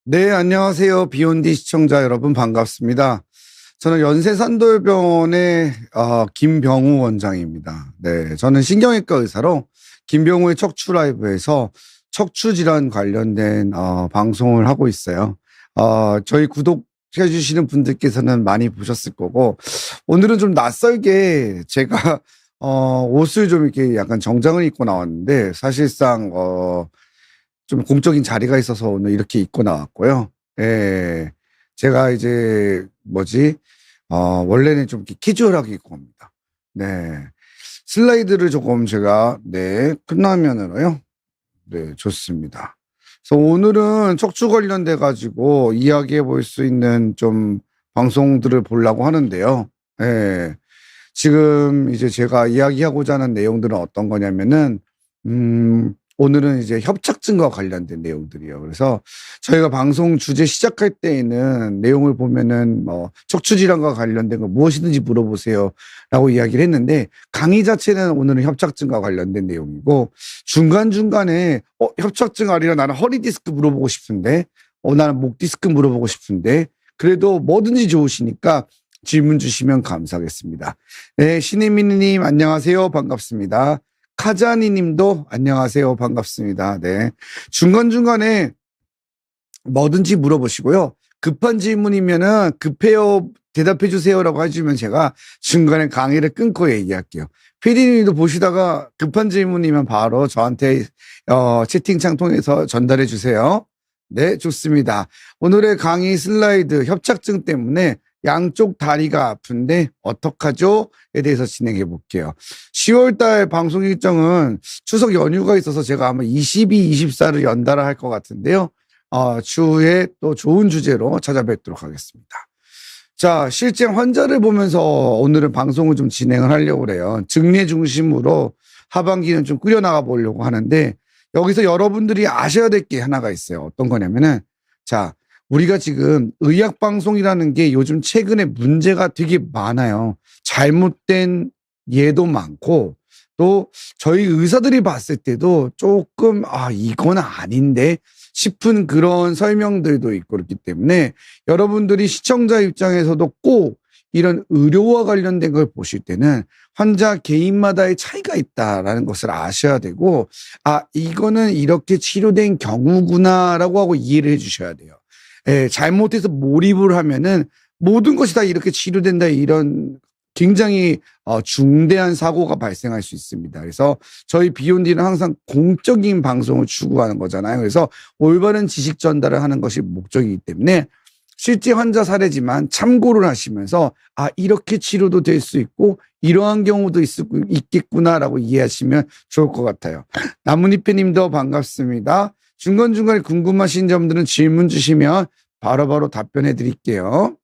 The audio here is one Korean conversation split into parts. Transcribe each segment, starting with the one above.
네, 안녕하세요. 비욘디 시청자 여러분 반갑습니다. 저는 연세산돌병원의 김병우 원장입니다. 네, 저는 신경외과 의사로 김병우의 척추 라이브에서 척추 질환 관련된 방송을 하고 있어요. 저희 구독해 주시는 분들께서는 많이 보셨을 거고, 오늘은 좀 낯설게 제가 옷을 좀 이렇게 약간 정장을 입고 나왔는데, 사실상 좀 공적인 자리가 있어서 오늘 이렇게 입고 나왔고요. 예. 제가 이제 원래는 좀 이렇게 캐주얼하게 입고 옵니다. 네. 슬라이드를 조금 제가, 네, 끝나면으로요. 네, 좋습니다. 그래서 오늘은 척추 관련돼 가지고 이야기해 볼 수 있는 좀 방송들을 보려고 하는데요. 예. 지금 이제 제가 이야기하고자 하는 내용들은 어떤 거냐면은, 오늘은 이제 협착증과 관련된 내용들이에요. 그래서 저희가 방송 주제 시작할 때에는 내용을 보면은 척추 질환과 관련된 거 무엇이든지 물어보세요라고 이야기를 했는데, 강의 자체는 오늘은 협착증과 관련된 내용이고, 중간중간에 협착증 아니라 나는 허리 디스크 물어보고 싶은데, 나는 목 디스크 물어보고 싶은데, 그래도 뭐든지 좋으시니까 질문 주시면 감사하겠습니다. 네, 신혜민님 안녕하세요. 반갑습니다. 카자니 님도 안녕하세요. 반갑습니다. 네. 중간중간에 뭐든지 물어보시고요. 급한 질문이면은 급해요. 대답해 주세요라고 해주면 제가 중간에 강의를 끊고 얘기할게요. 피디님도 보시다가 급한 질문이면 바로 저한테 채팅창 통해서 전달해 주세요. 네, 좋습니다. 오늘의 강의 슬라이드 협착증 때문에 양쪽 다리가 아픈데 어떡하죠?에 대해서 진행해 볼게요. 10월달 방송 일정은 추석 연휴가 있어서 제가 아마 22, 24를 연달아 할 것 같은데요. 추후에 또 좋은 주제로 찾아뵙도록 하겠습니다. 자, 실제 환자를 보면서 오늘은 방송을 좀 진행을 하려고 그래요. 증례 중심으로 하반기는 좀 꾸려나가 보려고 하는데, 여기서 여러분들이 아셔야 될 게 하나가 있어요. 어떤 거냐면은, 자, 우리가 지금 의학방송이라는 게 요즘 최근에 문제가 되게 많아요. 잘못된 예도 많고, 또 저희 의사들이 봤을 때도 조금, 이건 아닌데 싶은 그런 설명들도 있고, 그렇기 때문에 여러분들이 시청자 입장에서도 꼭 이런 의료와 관련된 걸 보실 때는 환자 개인마다의 차이가 있다라는 것을 아셔야 되고, 이거는 이렇게 치료된 경우구나라고 하고 이해를 해 주셔야 돼요. 예, 잘못해서 몰입을 하면은 모든 것이 다 이렇게 치료된다, 이런 굉장히 중대한 사고가 발생할 수 있습니다. 그래서 저희 비욘디는 항상 공적인 방송을 추구하는 거잖아요. 그래서 올바른 지식 전달을 하는 것이 목적이기 때문에 실제 환자 사례지만 참고를 하시면서 이렇게 치료도 될 수 있고 이러한 경우도 있겠구나라고 이해하시면 좋을 것 같아요. 나뭇잎님도 반갑습니다. 중간중간에 궁금하신 점들은 질문 주시면 바로바로 답변해 드릴게요.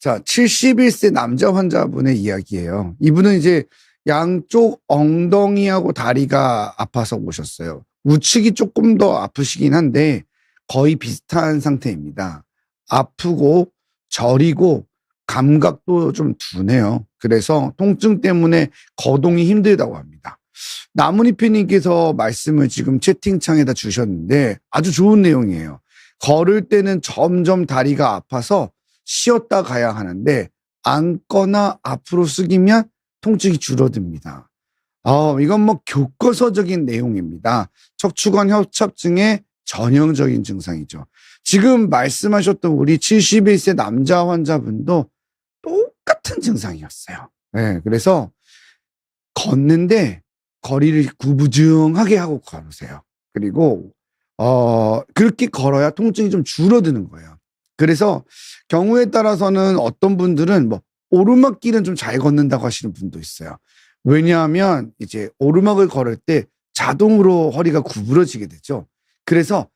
자, 71세 남자 환자분의 이야기예요. 이분은 이제 양쪽 엉덩이하고 다리가 아파서 오셨어요. 우측이 조금 더 아프시긴 한데 거의 비슷한 상태입니다. 아프고 저리고 감각도 좀 둔해요. 그래서 통증 때문에 거동이 힘들다고 합니다. 나뭇잎님께서 말씀을 지금 채팅창에다 주셨는데 아주 좋은 내용이에요. 걸을 때는 점점 다리가 아파서 쉬었다 가야 하는데 앉거나 앞으로 숙이면 통증이 줄어듭니다. 이건 뭐 교과서적인 내용입니다. 척추관 협착증의 전형적인 증상이죠. 지금 말씀하셨던 우리 71세 남자 환자분도 똑같은 증상이었어요. 네, 그래서 걷는데 거리를 구부정하게 하고 걸으세요. 그리고 그렇게 걸어야 통증이 좀 줄어드는 거예요. 그래서 경우에 따라서는 어떤 분들은 오르막길은 좀 잘 걷는다고 하시는 분도 있어요. 왜냐하면 이제 오르막을 걸을 때 자동으로 허리가 구부러지게 되죠. 그래서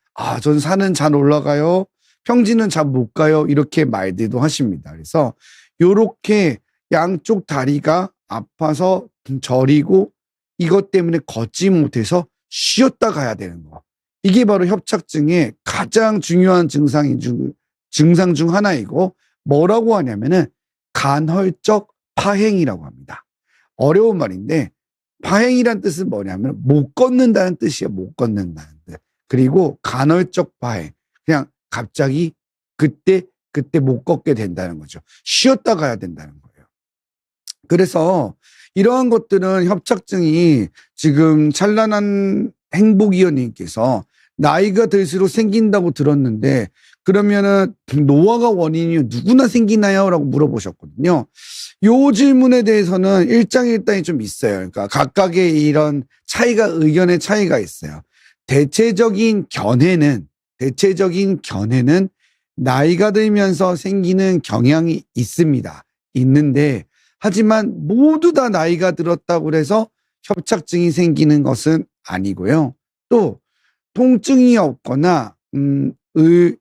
전 산은 잘 올라가요. 평지는 잘 못 가요. 이렇게 말들도 하십니다. 그래서 요렇게 양쪽 다리가 아파서 저리고 이것 때문에 걷지 못해서 쉬었다 가야 되는 거. 이게 바로 협착증의 가장 중요한 증상 중 하나이고, 뭐라고 하냐면은 간헐적 파행이라고 합니다. 어려운 말인데 파행이란 뜻은 뭐냐면 못 걷는다는 뜻이에요. 못 걷는다는 뜻. 그리고 간헐적 파행. 그냥 갑자기 그때 못 걷게 된다는 거죠. 쉬었다 가야 된다는 거예요. 그래서 이러한 것들은 협착증이 지금 찬란한 행복위원님께서 나이가 들수록 생긴다고 들었는데 그러면은 노화가 원인이 누구나 생기나요? 라고 물어보셨거든요. 요 질문에 대해서는 일장일단이 좀 있어요. 그러니까 각각의 이런 차이가, 의견의 차이가 있어요. 대체적인 견해는 나이가 들면서 생기는 경향이 있습니다. 있는데 하지만 모두 다 나이가 들었다고 해서 협착증이 생기는 것은 아니고요. 또 통증이 없거나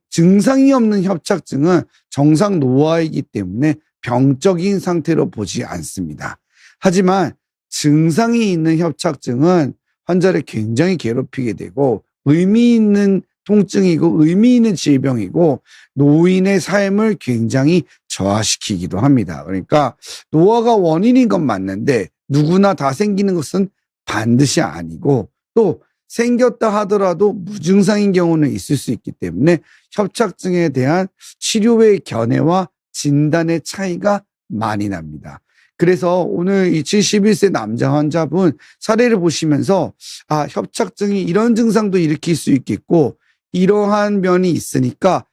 증상이 없는 협착증은 정상 노화이기 때문에 병적인 상태로 보지 않습니다. 하지만 증상이 있는 협착증은 환자를 굉장히 괴롭히게 되고 의미 있는 통증이고 의미 있는 질병이고 노인의 삶을 굉장히 저하시키기도 합니다. 그러니까 노화가 원인인 건 맞는데 누구나 다 생기는 것은 반드시 아니고 또 생겼다 하더라도 무증상인 경우는 있을 수 있기 때문에 협착증에 대한 치료의 견해와 진단의 차이가 많이 납니다. 그래서 오늘 이 71세 남자 환자분 사례를 보시면서 협착증이 이런 증상도 일으킬 수 있겠고 이러한 면이 있으니까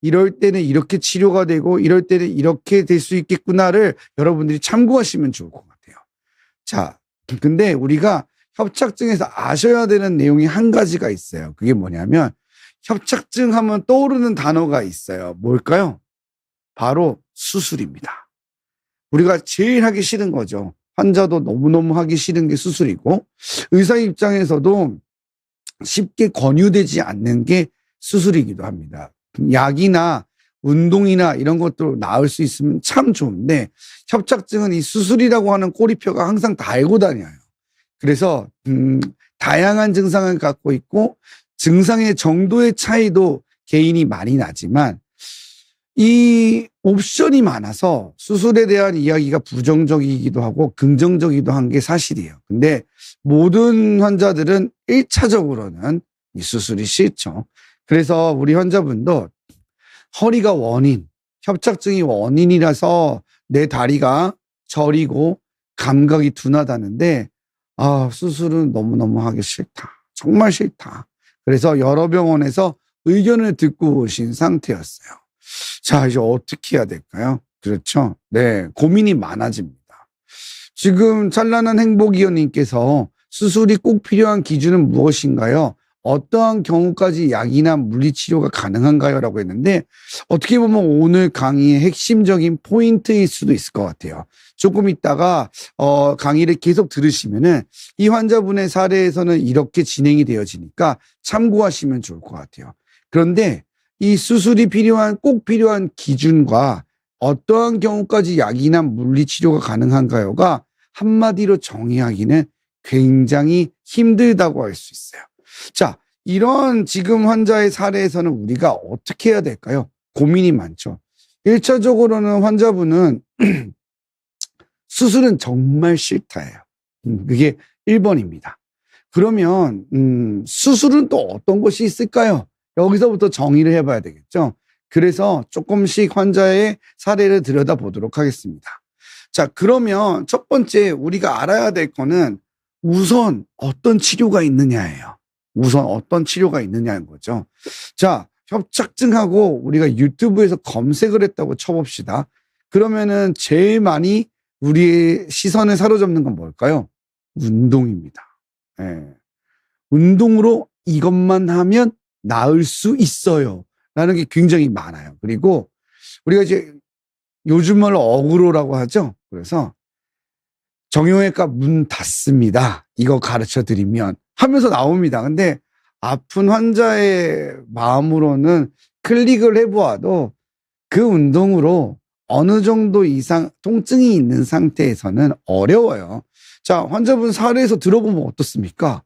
이럴 때는 이렇게 치료가 되고 이럴 때는 이렇게 될 수 있겠구나를 여러분들이 참고하시면 좋을 것 같아요. 자, 근데 우리가 협착증에서 아셔야 되는 내용이 한 가지가 있어요. 그게 뭐냐면 협착증 하면 떠오르는 단어가 있어요. 뭘까요? 바로 수술입니다. 우리가 제일 하기 싫은 거죠. 환자도 너무너무 하기 싫은 게 수술이고 의사 입장에서도 쉽게 권유되지 않는 게 수술이기도 합니다. 약이나 운동이나 이런 것도 나을 수 있으면 참 좋은데 협착증은 이 수술이라고 하는 꼬리표가 항상 달고 다녀요. 그래서 다양한 증상을 갖고 있고 증상의 정도의 차이도 개인이 많이 나지만 이 옵션이 많아서 수술에 대한 이야기가 부정적이기도 하고 긍정적이기도 한 게 사실이에요. 근데 모든 환자들은 1차적으로는 이 수술이 싫죠. 그래서 우리 환자분도 허리가 협착증이 원인이라서 내 다리가 저리고 감각이 둔하다는데 수술은 너무너무 하기 싫다. 정말 싫다. 그래서 여러 병원에서 의견을 듣고 오신 상태였어요. 자, 이제 어떻게 해야 될까요? 그렇죠. 네, 고민이 많아집니다. 지금 찬란한 행복위원님께서 수술이 꼭 필요한 기준은 무엇인가요? 어떠한 경우까지 약이나 물리치료가 가능한가요? 라고 했는데 어떻게 보면 오늘 강의의 핵심적인 포인트일 수도 있을 것 같아요. 조금 있다가 강의를 계속 들으시면은 이 환자분의 사례에서는 이렇게 진행이 되어지니까 참고하시면 좋을 것 같아요. 그런데 이 수술이 꼭 필요한 기준과 어떠한 경우까지 약이나 물리치료가 가능한가요가 한마디로 정의하기는 굉장히 힘들다고 할 수 있어요. 자, 이런 지금 환자의 사례에서는 우리가 어떻게 해야 될까요? 고민이 많죠. 1차적으로는 환자분은 수술은 정말 싫다예요. 그게 1번입니다. 그러면 수술은 또 어떤 것이 있을까요? 여기서부터 정의를 해봐야 되겠죠. 그래서 조금씩 환자의 사례를 들여다보도록 하겠습니다. 자, 그러면 첫 번째 우리가 알아야 될 거는 우선 어떤 치료가 있느냐예요. 우선 어떤 치료가 있느냐는 거죠. 자, 협착증하고 우리가 유튜브에서 검색을 했다고 쳐봅시다. 그러면은 제일 많이 우리의 시선을 사로잡는 건 뭘까요? 운동입니다. 네. 운동으로 이것만 하면 나을 수 있어요. 라는 게 굉장히 많아요. 그리고 우리가 이제 요즘 말로 어그로라고 하죠. 그래서 정형외과 문 닫습니다. 이거 가르쳐 드리면 하면서 나옵니다. 근데 아픈 환자의 마음으로는 클릭을 해보아도 그 운동으로 어느 정도 이상 통증이 있는 상태에서는 어려워요. 자, 환자분 사례에서 들어보면 어떻습니까?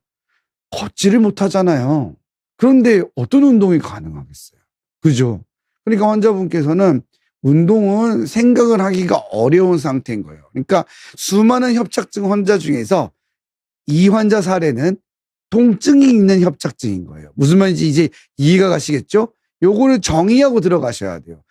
걷지를 못하잖아요. 그런데 어떤 운동이 가능하겠어요? 그죠? 그러니까 환자분께서는 운동은 생각을 하기가 어려운 상태인 거예요. 그러니까 수많은 협착증 환자 중에서 이 환자 사례는 통증이 있는 협착증인 거예요. 무슨 말인지 이제 이해가 가시겠죠? 요거를 정의하고 들어가셔야 돼요.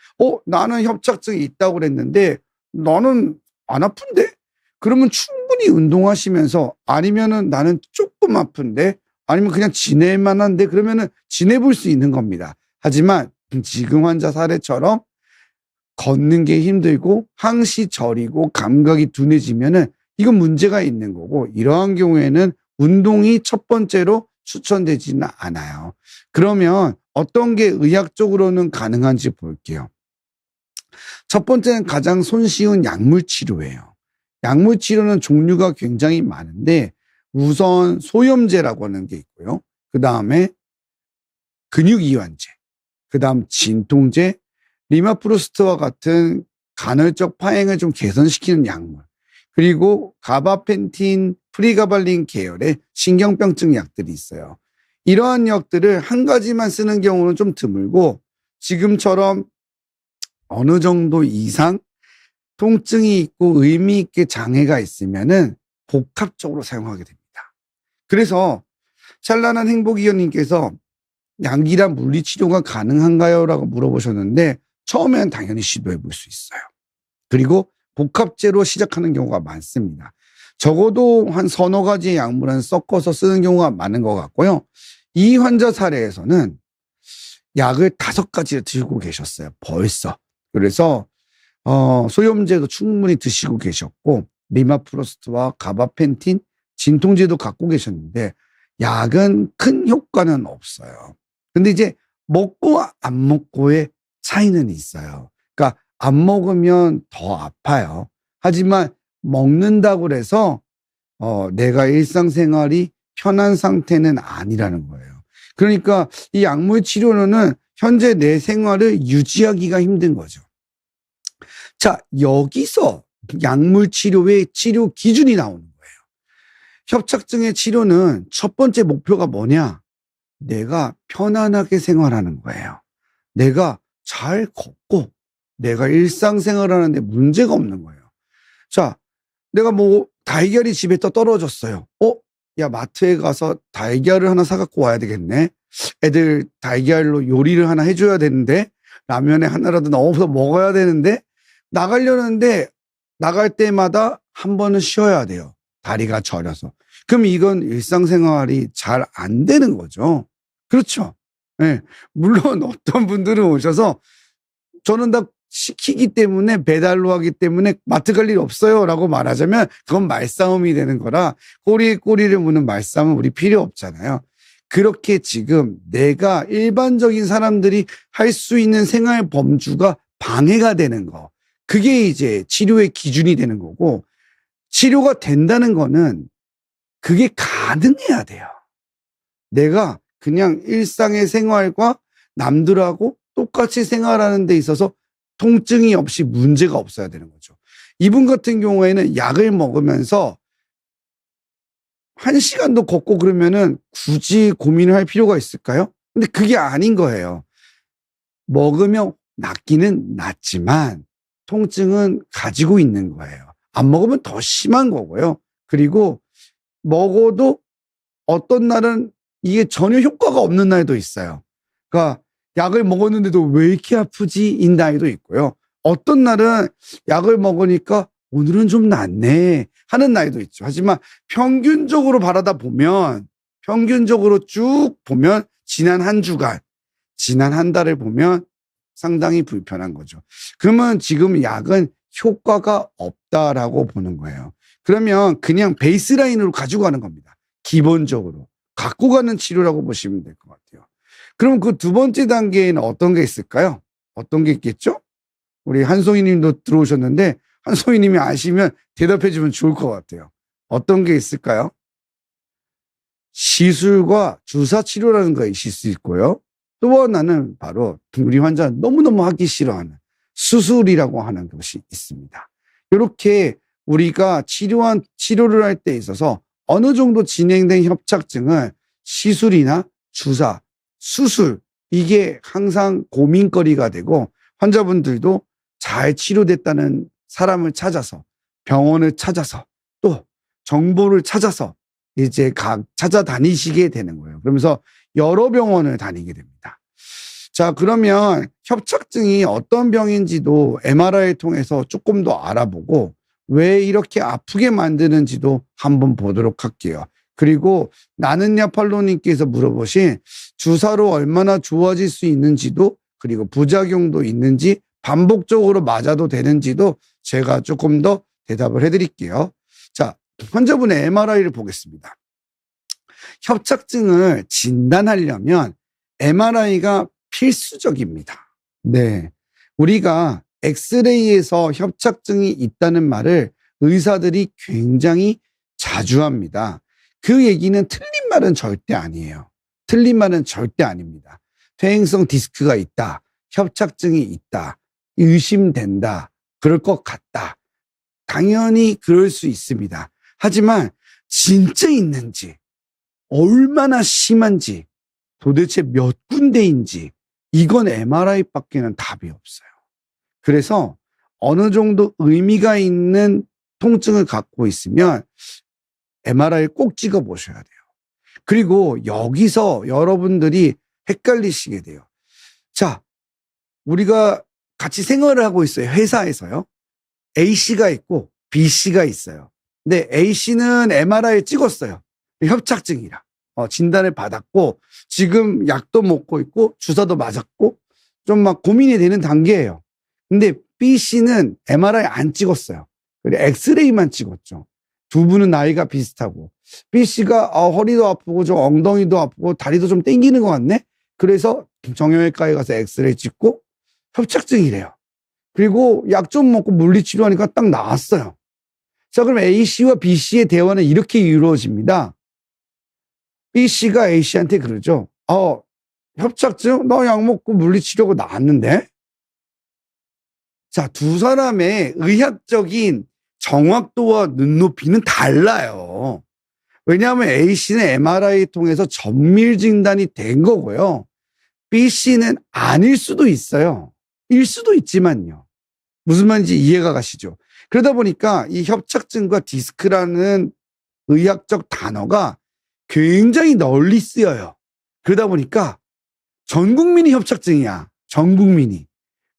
나는 협착증이 있다고 그랬는데 나는 안 아픈데? 그러면 충분히 운동하시면서 아니면은 나는 조금 아픈데 아니면 그냥 지낼만 한데 그러면은 지내볼 수 있는 겁니다. 하지만 지금 환자 사례처럼 걷는 게 힘들고 항시 저리고 감각이 둔해지면은 이건 문제가 있는 거고 이러한 경우에는 운동이 첫 번째로 추천되지는 않아요. 그러면 어떤 게 의학적으로는 가능한지 볼게요. 첫 번째는 가장 손쉬운 약물 치료예요. 약물 치료는 종류가 굉장히 많은데 우선 소염제라고 하는 게 있고요. 그 다음에 근육이완제, 그 다음 진통제, 리마프로스트와 같은 간헐적 파행을 좀 개선시키는 약물, 그리고 가바펜틴, 프리가발린 계열의 신경병증 약들이 있어요. 이러한 약들을 한 가지만 쓰는 경우는 좀 드물고 지금처럼 어느 정도 이상 통증이 있고 의미 있게 장애가 있으면은 복합적으로 사용하게 됩니다. 그래서 찬란한 행복이원님께서 약이란 물리치료가 가능한가요? 라고 물어보셨는데 처음에는 당연히 시도해 볼 수 있어요. 그리고 복합제로 시작하는 경우가 많습니다. 적어도 한 서너 가지의 약물은 섞어서 쓰는 경우가 많은 것 같고요. 이 환자 사례에서는 약을 5가지를 들고 계셨어요. 벌써. 그래서 소염제도 충분히 드시고 계셨고 리마프로스트와 가바펜틴, 진통제도 갖고 계셨는데 약은 큰 효과는 없어요. 근데 이제 먹고 안 먹고의 차이는 있어요. 그러니까 안 먹으면 더 아파요. 하지만 먹는다고 해서 내가 일상생활이 편한 상태는 아니라는 거예요. 그러니까 이 약물 치료는 현재 내 생활을 유지하기가 힘든 거죠. 자, 여기서 약물 치료의 치료 기준이 나오는 거예요. 협착증의 치료는 첫 번째 목표가 뭐냐? 내가 편안하게 생활하는 거예요. 내가 잘 걷고 내가 일상생활하는데 문제가 없는 거예요. 자, 내가 뭐 달걀이 집에 또 떨어졌어요. 야, 마트에 가서 달걀을 하나 사갖고 와야 되겠네. 애들 달걀로 요리를 하나 해줘야 되는데 라면에 하나라도 넣어서 먹어야 되는데 나가려는데 나갈 때마다 한 번은 쉬어야 돼요. 다리가 저려서. 그럼 이건 일상생활이 잘 안 되는 거죠. 그렇죠. 네. 물론 어떤 분들은 오셔서 저는 다 시키기 때문에 배달로 하기 때문에 마트 갈 일 없어요 라고 말하자면 그건 말싸움이 되는 거라 꼬리에 꼬리를 무는 말싸움은 우리 필요 없잖아요. 그렇게 지금 내가 일반적인 사람들이 할 수 있는 생활 범주가 방해가 되는 거. 그게 이제 치료의 기준이 되는 거고 치료가 된다는 거는 그게 가능해야 돼요. 내가 그냥 일상의 생활과 남들하고 똑같이 생활하는 데 있어서 통증이 없이 문제가 없어야 되는 거죠. 이분 같은 경우에는 약을 먹으면서 1시간도 걷고 그러면은 굳이 고민을 할 필요가 있을까요? 근데 그게 아닌 거예요. 먹으면 낫기는 낫지만 통증은 가지고 있는 거예요. 안 먹으면 더 심한 거고요. 그리고 먹어도 어떤 날은 이게 전혀 효과가 없는 날도 있어요. 그러니까 약을 먹었는데도 왜 이렇게 아프지? 인 날도 있고요. 어떤 날은 약을 먹으니까 오늘은 좀 낫네 하는 날도 있죠. 하지만 평균적으로 바라다 보면 평균적으로 쭉 보면 지난 한 주간, 지난 한 달을 보면 상당히 불편한 거죠. 그러면 지금 약은 효과가 없다라고 보는 거예요. 그러면 그냥 베이스라인으로 가지고 가는 겁니다. 기본적으로. 갖고 가는 치료라고 보시면 될 것 같아요. 그럼 그 두 번째 단계에는 어떤 게 있을까요? 어떤 게 있겠죠? 우리 한송이 님도 들어오셨는데 한송이 님이 아시면 대답해 주면 좋을 것 같아요. 어떤 게 있을까요? 시술과 주사 치료라는 거 있을 수 있고요. 또 하나는 바로 우리 환자 너무너무 하기 싫어하는 수술이라고 하는 것이 있습니다. 이렇게 우리가 치료를 할 때 있어서 어느 정도 진행된 협착증은 시술이나 주사, 수술 이게 항상 고민거리가 되고 환자분들도 잘 치료됐다는 사람을 찾아서 병원을 찾아서 또 정보를 찾아서 이제 각 찾아다니시게 되는 거예요. 그러면서 여러 병원을 다니게 됩니다. 자, 그러면 협착증이 어떤 병인지도 MRI 통해서 조금 더 알아보고 왜 이렇게 아프게 만드는지도 한번 보도록 할게요. 그리고 나는야 팔로님께서 물어보신 주사로 얼마나 좋아질 수 있는지도, 그리고 부작용도 있는지, 반복적으로 맞아도 되는지도 제가 조금 더 대답을 해드릴게요. 자, 환자분의 MRI를 보겠습니다. 협착증을 진단하려면 MRI가 필수적입니다. 네. 우리가 엑스레이에서 협착증이 있다는 말을 의사들이 굉장히 자주 합니다. 그 얘기는 틀린 말은 절대 아니에요. 틀린 말은 절대 아닙니다. 퇴행성 디스크가 있다, 협착증이 있다, 의심된다, 그럴 것 같다. 당연히 그럴 수 있습니다. 하지만 진짜 있는지, 얼마나 심한지, 도대체 몇 군데인지, 이건 MRI밖에는 답이 없어요. 그래서 어느 정도 의미가 있는 통증을 갖고 있으면 MRI를 꼭 찍어 보셔야 돼요. 그리고 여기서 여러분들이 헷갈리시게 돼요. 자, 우리가 같이 생활을 하고 있어요. 회사에서요. A씨가 있고 B씨가 있어요. 근데 A씨는 MRI 찍었어요. 협착증이라. 진단을 받았고 지금 약도 먹고 있고 주사도 맞았고 좀 막 고민이 되는 단계예요. 근데 B씨는 MRI 안 찍었어요. 그리고 엑스레이만 찍었죠. 두 분은 나이가 비슷하고 B씨가 허리도 아프고 좀 엉덩이도 아프고 다리도 좀 땡기는 것 같네. 그래서 정형외과에 가서 엑스레이 찍고 협착증이래요. 그리고 약 좀 먹고 물리치료하니까 딱 나았어요. 자, 그럼 A씨와 B씨의 대화는 이렇게 이루어집니다. B씨가 A씨한테 그러죠. 협착증? 너 약 먹고 물리치료하고 나았는데? 자, 두 사람의 의학적인 정확도와 눈높이는 달라요. 왜냐하면 A씨는 MRI 통해서 정밀 진단이 된 거고요. B씨는 아닐 수도 있어요. 일 수도 있지만요. 무슨 말인지 이해가 가시죠? 그러다 보니까 이 협착증과 디스크라는 의학적 단어가 굉장히 널리 쓰여요. 그러다 보니까 전 국민이 협착증이야. 전 국민이.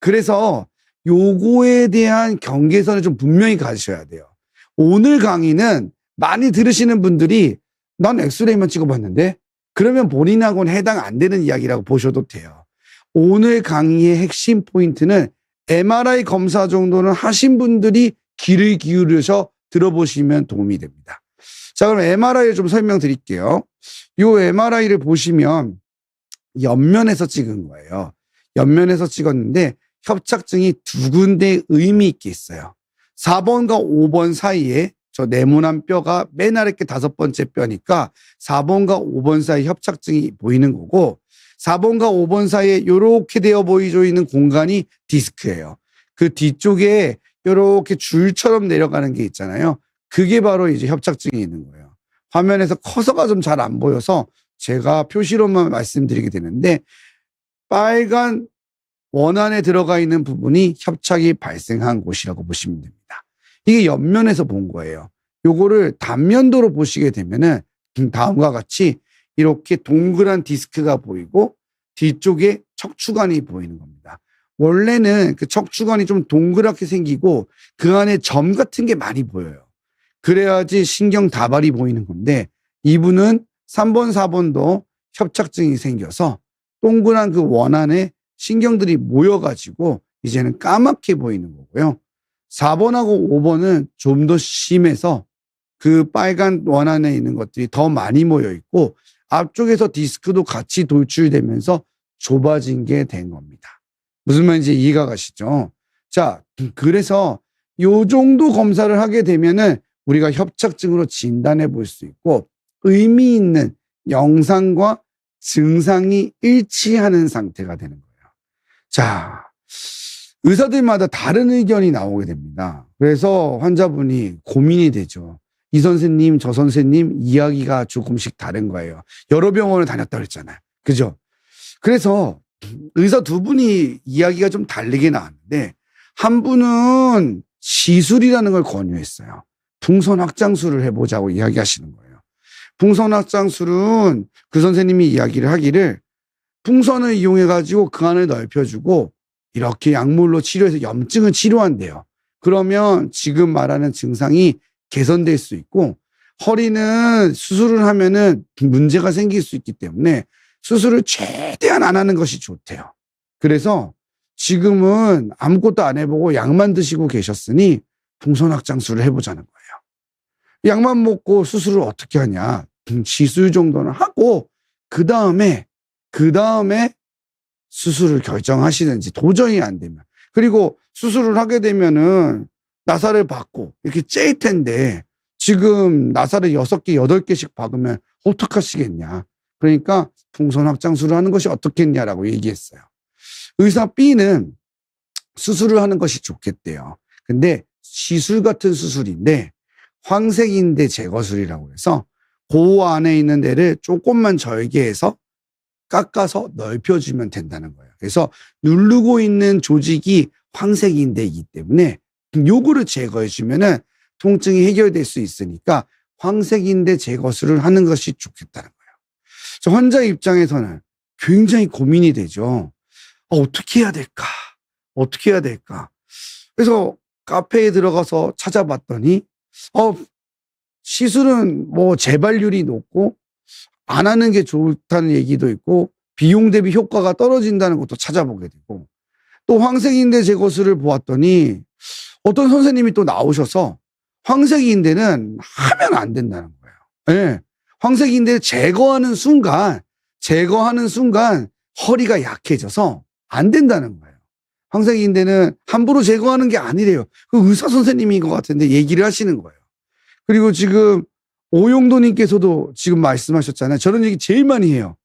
그래서 요거에 대한 경계선을 좀 분명히 가지셔야 돼요. 오늘 강의는 많이 들으시는 분들이 난 엑스레이만 찍어봤는데 그러면 본인하고는 해당 안 되는 이야기라고 보셔도 돼요. 오늘 강의의 핵심 포인트는 MRI 검사 정도는 하신 분들이 귀를 기울여서 들어보시면 도움이 됩니다. 자, 그럼 MRI를 좀 설명드릴게요. 요 MRI를 보시면 옆면에서 찍은 거예요. 옆면에서 찍었는데 협착증이 두 군데 의미 있게 있어요. 4번과 5번 사이에 저 네모난 뼈가 맨 아래 게 5번째 뼈니까 4번과 5번 사이 협착증이 보이는 거고 4번과 5번 사이에 이렇게 되어 보이져 있는 공간이 디스크예요. 그 뒤쪽에 이렇게 줄처럼 내려가는 게 있잖아요. 그게 바로 이제 협착증이 있는 거예요. 화면에서 커서가 좀 잘 안 보여서 제가 표시로만 말씀드리게 되는데 빨간 원 안에 들어가 있는 부분이 협착이 발생한 곳이라고 보시면 됩니다. 이게 옆면에서 본 거예요. 요거를 단면도로 보시게 되면은 다음과 같이 이렇게 동그란 디스크가 보이고 뒤쪽에 척추관이 보이는 겁니다. 원래는 그 척추관이 좀 동그랗게 생기고 그 안에 점 같은 게 많이 보여요. 그래야지 신경 다발이 보이는 건데 이분은 3번, 4번도 협착증이 생겨서 동그란 그 원 안에 신경들이 모여가지고 이제는 까맣게 보이는 거고요. 4번하고 5번은 좀 더 심해서 그 빨간 원 안에 있는 것들이 더 많이 모여 있고 앞쪽에서 디스크도 같이 돌출되면서 좁아진 게 된 겁니다. 무슨 말인지 이해가 가시죠? 자, 그래서 요 정도 검사를 하게 되면은 우리가 협착증으로 진단해 볼 수 있고 의미 있는 영상과 증상이 일치하는 상태가 되는 거예요. 자, 의사들마다 다른 의견이 나오게 됩니다. 그래서 환자분이 고민이 되죠. 이 선생님, 저 선생님 이야기가 조금씩 다른 거예요. 여러 병원을 다녔다 그랬잖아요. 그죠? 그래서 의사 두 분이 이야기가 좀 다르게 나왔는데 한 분은 시술이라는 걸 권유했어요. 풍선 확장술을 해보자고 이야기하시는 거예요. 풍선확장술은 그 선생님이 이야기를 하기를 풍선을 이용해가지고 그 안을 넓혀주고 이렇게 약물로 치료해서 염증을 치료한대요. 그러면 지금 말하는 증상이 개선될 수 있고 허리는 수술을 하면은 문제가 생길 수 있기 때문에 수술을 최대한 안 하는 것이 좋대요. 그래서 지금은 아무것도 안 해보고 약만 드시고 계셨으니 풍선확장술을 해보자는 거예요. 약만 먹고 수술을 어떻게 하냐. 시술 정도는 하고 그 다음에 수술을 결정하시든지 도저히 안 되면. 그리고 수술을 하게 되면은 나사를 받고 이렇게 째일 텐데 지금 나사를 6개, 8개씩 박으면 어떡하시겠냐. 그러니까 풍선 확장술을 하는 것이 어떻겠냐라고 얘기했어요. 의사 B는 수술을 하는 것이 좋겠대요. 근데 시술 같은 수술인데 황색인대 제거술이라고 해서 그 안에 있는 데를 조금만 절개해서 깎아서 넓혀주면 된다는 거예요. 그래서 누르고 있는 조직이 황색인대이기 때문에 요거를 제거해주면은 통증이 해결될 수 있으니까 황색인대 제거술을 하는 것이 좋겠다는 거예요. 저 환자 입장에서는 굉장히 고민이 되죠. 어떻게 해야 될까? 어떻게 해야 될까? 그래서 카페에 들어가서 찾아봤더니 시술은 뭐 재발률이 높고 안 하는 게 좋다는 얘기도 있고 비용 대비 효과가 떨어진다는 것도 찾아보게 되고 또 황색인대 제거술을 보았더니 어떤 선생님이 또 나오셔서 황색인대는 하면 안 된다는 거예요. 네. 황색인대를 제거하는 순간 허리가 약해져서 안 된다는 거예요. 황색인대는 함부로 제거하는 게 아니래요. 그 의사 선생님인 것 같은데 얘기를 하시는 거예요. 그리고 지금 오용도님께서도 지금 말씀하셨잖아요. 저런 얘기 제일 많이 해요.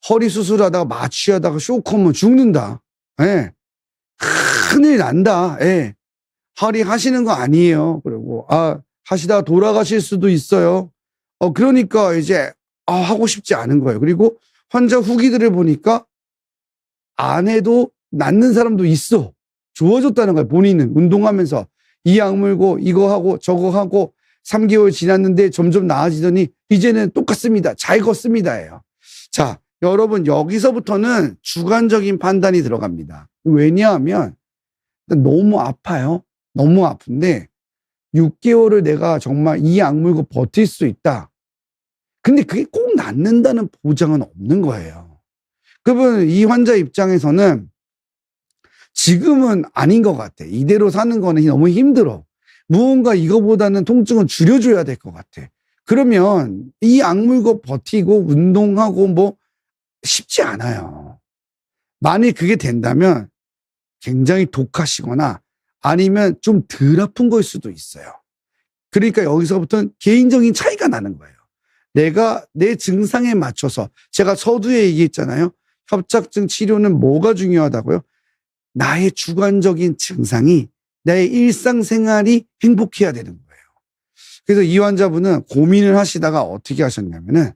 허리 수술하다가 마취하다가 쇼크하면 죽는다. 예. 큰일 난다. 예. 허리 하시는 거 아니에요. 그리고 하시다가 돌아가실 수도 있어요. 그러니까 이제 하고 싶지 않은 거예요. 그리고 환자 후기들을 보니까 안 해도 낫는 사람도 있어. 좋아졌다는 거예요. 본인은 운동하면서 이 약 물고 이거 하고 저거 하고 3개월 지났는데 점점 나아지더니 이제는 똑같습니다. 잘 걷습니다예요. 자, 여러분 여기서부터는 주관적인 판단이 들어갑니다. 왜냐하면 너무 아파요. 너무 아픈데 6개월을 내가 정말 이 약 물고 버틸 수 있다. 근데 그게 꼭 낫는다는 보장은 없는 거예요. 그러면 이 환자 입장에서는 지금은 아닌 것 같아. 이대로 사는 거는 너무 힘들어. 무언가 이거보다는 통증을 줄여줘야 될 것 같아. 그러면 이 약 물고 버티고 운동하고 뭐 쉽지 않아요. 만일 그게 된다면 굉장히 독하시거나 아니면 좀 덜 아픈 걸 수도 있어요. 그러니까 여기서부터는 개인적인 차이가 나는 거예요. 내가 내 증상에 맞춰서 제가 서두에 얘기했잖아요. 협착증 치료는 뭐가 중요하다고요? 나의 주관적인 증상이 나의 일상생활이 행복해야 되는 거예요. 그래서 이 환자분은 고민을 하시다가 어떻게 하셨냐면은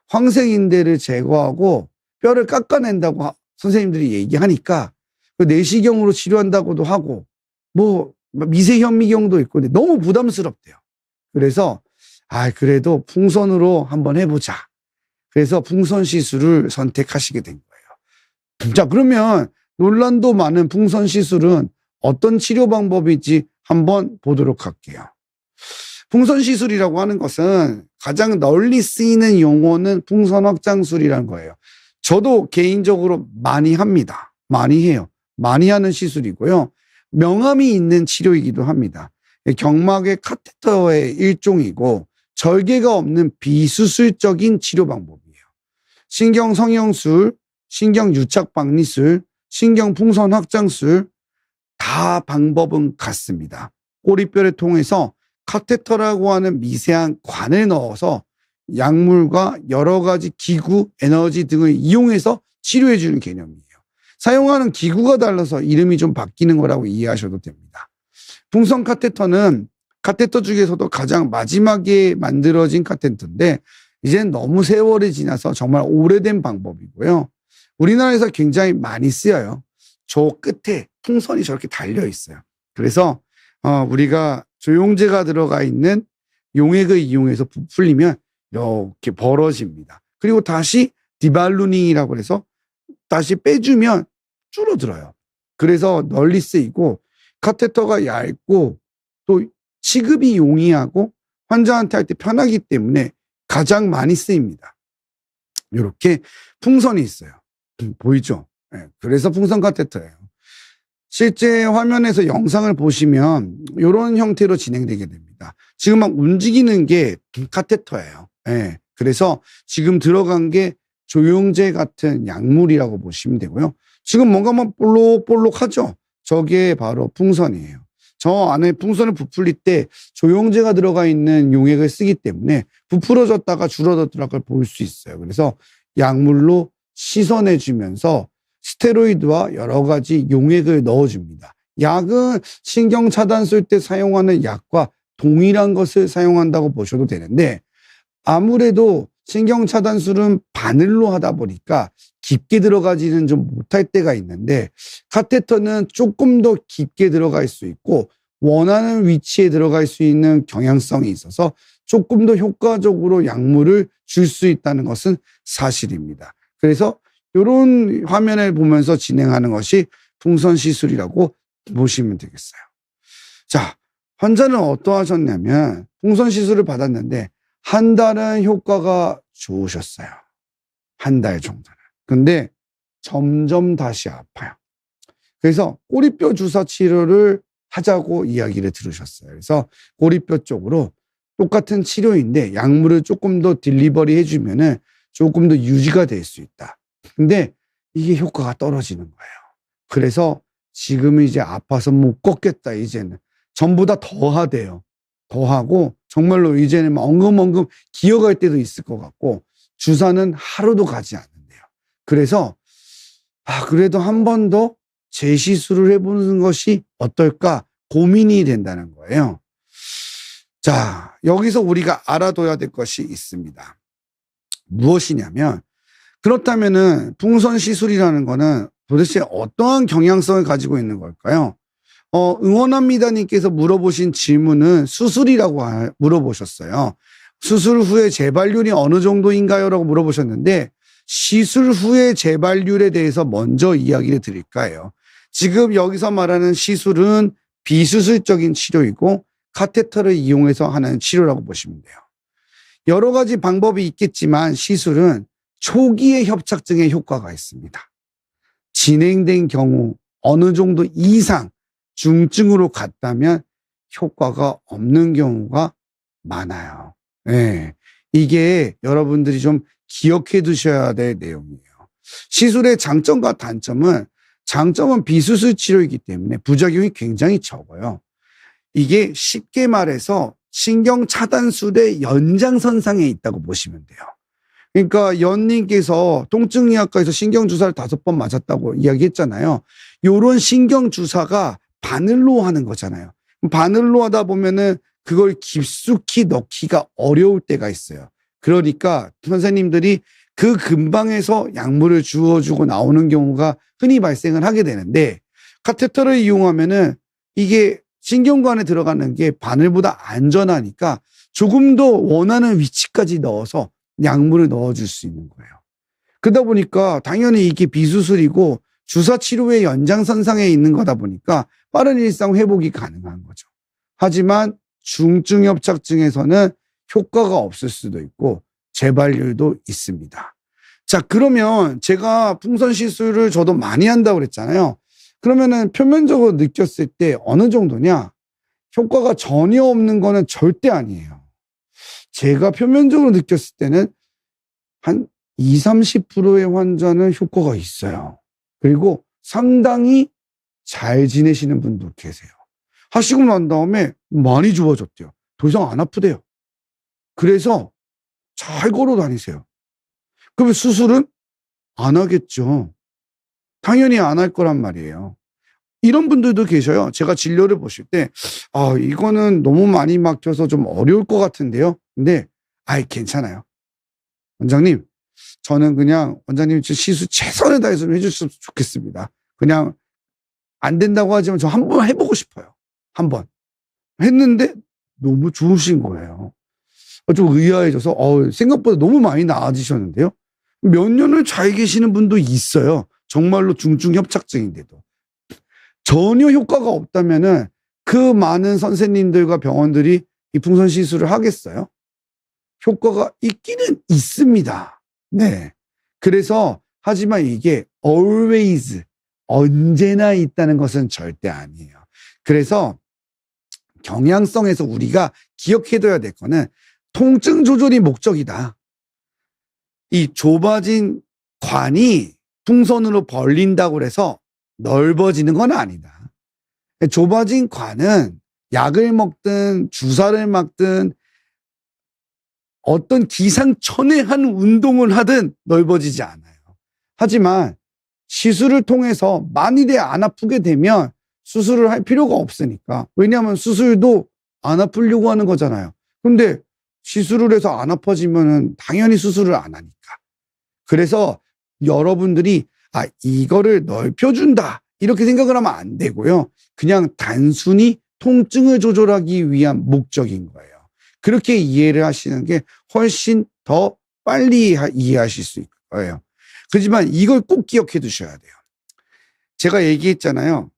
황색인대를 제거하고 뼈를 깎아낸다고 선생님들이 얘기하니까 내시경으로 치료한다고도 하고 뭐 미세현미경도 있고 근데 너무 부담스럽대요. 그래서 그래도 풍선으로 한번 해보자. 그래서 풍선 시술을 선택하시게 된 거예요. 자, 그러면 논란도 많은 풍선 시술은 어떤 치료 방법인지 한번 보도록 할게요. 풍선 시술이라고 하는 것은 가장 널리 쓰이는 용어는 풍선 확장술이라는 거예요. 저도 개인적으로 많이 합니다. 많이 해요. 많이 하는 시술이고요. 명암이 있는 치료이기도 합니다. 경막의 카테터의 일종이고 절개가 없는 비수술적인 치료 방법이에요. 신경성형술, 신경유착박리술, 신경풍선 확장술 다 방법은 같습니다. 꼬리뼈를 통해서 카테터라고 하는 미세한 관을 넣어서 약물과 여러 가지 기구, 에너지 등을 이용해서 치료해 주는 개념이에요. 사용하는 기구가 달라서 이름이 좀 바뀌는 거라고 이해하셔도 됩니다. 풍선 카테터는 카테터 중에서도 가장 마지막에 만들어진 카테터인데 이제는 너무 세월이 지나서 정말 오래된 방법이고요. 우리나라에서 굉장히 많이 쓰여요. 저 끝에 풍선이 저렇게 달려 있어요. 그래서 우리가 조영제가 들어가 있는 용액을 이용해서 부풀리면 이렇게 벌어집니다. 그리고 다시 디발루닝이라고 해서 다시 빼주면 줄어들어요. 그래서 널리 쓰이고 카테터가 얇고 또 취급이 용이하고 환자한테 할 때 편하기 때문에 가장 많이 쓰입니다. 이렇게 풍선이 있어요. 보이죠? 네, 그래서 풍선 카테터예요. 실제 화면에서 영상을 보시면 이런 형태로 진행되게 됩니다. 지금 막 움직이는 게 카테터예요. 네, 그래서 지금 들어간 게 조영제 같은 약물이라고 보시면 되고요. 지금 뭔가 막 볼록볼록하죠? 저게 바로 풍선이에요. 저 안에 풍선을 부풀릴 때 조영제가 들어가 있는 용액을 쓰기 때문에 부풀어졌다가 줄어들었다가 걸 볼 수 있어요. 그래서 약물로 씻어내주면서 스테로이드와 여러 가지 용액을 넣어줍니다. 약은 신경차단 쓸 때 사용하는 약과 동일한 것을 사용한다고 보셔도 되는데 아무래도 신경차단술은 바늘로 하다 보니까 깊게 들어가지는 좀 못할 때가 있는데 카테터는 조금 더 깊게 들어갈 수 있고 원하는 위치에 들어갈 수 있는 경향성이 있어서 조금 더 효과적으로 약물을 줄 수 있다는 것은 사실입니다. 그래서 이런 화면을 보면서 진행하는 것이 풍선 시술이라고 보시면 되겠어요. 자, 환자는 어떠하셨냐면 풍선 시술을 받았는데 한 달은 효과가 좋으셨어요. 한 달 정도는. 근데 점점 다시 아파요. 그래서 꼬리뼈 주사 치료를 하자고 이야기를 들으셨어요. 그래서 꼬리뼈 쪽으로 똑같은 치료인데 약물을 조금 더 딜리버리 해주면은 조금 더 유지가 될 수 있다. 근데 이게 효과가 떨어지는 거예요. 그래서 지금은 이제 아파서 못 걷겠다, 이제는. 전부 다 더 하대요. 더 하고 정말로 이제는 막 엉금엉금 기어갈 때도 있을 것 같고 주사는 하루도 가지 않는데요. 그래서 그래도 한 번 더 재시술을 해보는 것이 어떨까 고민이 된다는 거예요. 자, 여기서 우리가 알아둬야 될 것이 있습니다. 무엇이냐면 그렇다면은 풍선 시술이라는 거는 도대체 어떠한 경향성을 가지고 있는 걸까요? 응원합니다님께서 물어보신 질문은 수술이라고 물어보셨어요. 수술 후에 재발률이 어느 정도인가요? 라고 물어보셨는데 시술 후의 재발률에 대해서 먼저 이야기를 드릴까요? 지금 여기서 말하는 시술은 비수술적인 치료이고 카테터를 이용해서 하는 치료라고 보시면 돼요. 여러 가지 방법이 있겠지만 시술은 초기의 협착증에 효과가 있습니다. 진행된 경우 어느 정도 이상 중증으로 갔다면 효과가 없는 경우가 많아요. 네. 이게 여러분들이 좀 기억해 두셔야 될 내용이에요. 시술의 장점과 단점은 장점은 비수술 치료이기 때문에 부작용이 굉장히 적어요. 이게 쉽게 말해서 신경차단술의 연장선상에 있다고 보시면 돼요. 그러니까 연님께서 통증의학과에서 신경주사를 5번 맞았다고 이야기했잖아요. 요런 신경주사가 바늘로 하는 거잖아요. 바늘로 하다 보면은 그걸 깊숙이 넣기가 어려울 때가 있어요. 그러니까 선생님들이 그 근방에서 약물을 주어주고 나오는 경우가 흔히 발생을 하게 되는데 카테터를 이용하면은 이게 신경관에 들어가는 게 바늘보다 안전하니까 조금 더 원하는 위치까지 넣어서 약물을 넣어줄 수 있는 거예요. 그러다 보니까 당연히 이게 비수술이고 주사 치료의 연장선상에 있는 거다 보니까 빠른 일상 회복이 가능한 거죠. 하지만 중증 협착증에서는 효과가 없을 수도 있고 재발률도 있습니다. 자, 그러면 제가 풍선 시술을 저도 많이 한다고 그랬잖아요. 그러면은 표면적으로 느꼈을 때 어느 정도냐? 효과가 전혀 없는 거는 절대 아니에요. 제가 표면적으로 느꼈을 때는 한 20, 30%의 환자는 효과가 있어요. 그리고 상당히 잘 지내시는 분도 계세요. 하시고 난 다음에 많이 좋아졌대요. 더 이상 안 아프대요. 그래서 잘 걸어 다니세요. 그러면 수술은 안 하겠죠. 당연히 안 할 거란 말이에요. 이런 분들도 계셔요. 제가 진료를 보실 때, 이거는 너무 많이 막혀서 좀 어려울 것 같은데요. 근데, 괜찮아요. 원장님, 저는 그냥 원장님 시술 최선을 다해서 해주셨으면 좋겠습니다. 그냥 안 된다고 하지만 저 한번 해보고 싶어요. 한번. 했는데 너무 좋으신 거예요. 좀 의아해져서 생각보다 너무 많이 나아지셨는데요. 몇 년을 잘 계시는 분도 있어요. 정말로 중증 협착증인데도. 전혀 효과가 없다면은 그 많은 선생님들과 병원들이 이풍선 시술을 하겠어요? 효과가 있기는 있습니다. 네. 그래서 하지만 이게 always 언제나 있다는 것은 절대 아니에요. 그래서 경향성에서 우리가 기억해둬야 될 거는 통증 조절이 목적이다. 이 좁아진 관이 풍선으로 벌린다고 해서 넓어지는 건 아니다. 좁아진 관은 약을 먹든 주사를 맞든 어떤 기상천외한 운동을 하든 넓어지지 않아요. 하지만 시술을 통해서 만일에 안 아프게 되면 수술을 할 필요가 없으니까. 왜냐하면 수술도 안 아프려고 하는 거잖아요. 근데 시술을 해서 안 아파지면은 당연히 수술을 안 하니까. 그래서 여러분들이 이거를 넓혀준다 이렇게 생각을 하면 안 되고요. 그냥 단순히 통증을 조절하기 위한 목적인 거예요. 그렇게 이해를 하시는 게 훨씬 더 빨리 이해하실 수 있을 거예요. 그렇지만 이걸 꼭 기억해 두셔야 돼요. 제가 얘기했잖아요.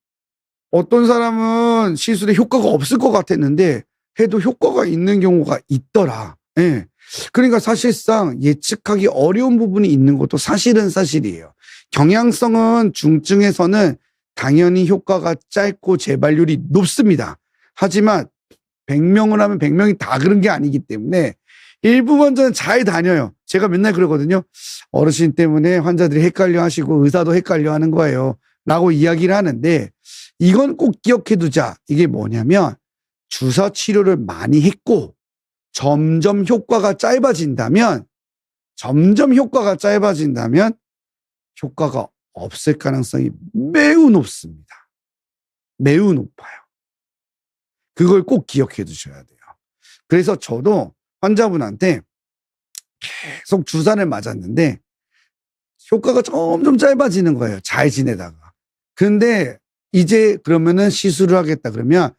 어떤 사람은 시술에 효과가 없을 것 같았는데 해도 효과가 있는 경우가 있더라. 예. 그러니까 사실상 예측하기 어려운 부분이 있는 것도 사실은 사실이에요. 경향성은 중증에서는 당연히 효과가 짧고 재발률이 높습니다. 하지만 100명을 하면 100명이 다 그런 게 아니기 때문에 일부 환자는 잘 다녀요. 제가 맨날 그러거든요. 어르신 때문에 환자들이 헷갈려 하시고 의사도 헷갈려 하는 거예요. 라고 이야기를 하는데 이건 꼭 기억해 두자. 이게 뭐냐면 주사 치료를 많이 했고 점점 효과가 짧아진다면 효과가 없을 가능성이 매우 높습니다. 매우 높아요. 그걸 꼭 기억해 두셔야 돼요. 그래서 저도 환자분한테 계속 주사를 맞았는데 효과가 점점 짧아지는 거예요. 잘 지내다가. 근데 이제 그러면은 시술을 하겠다 그러면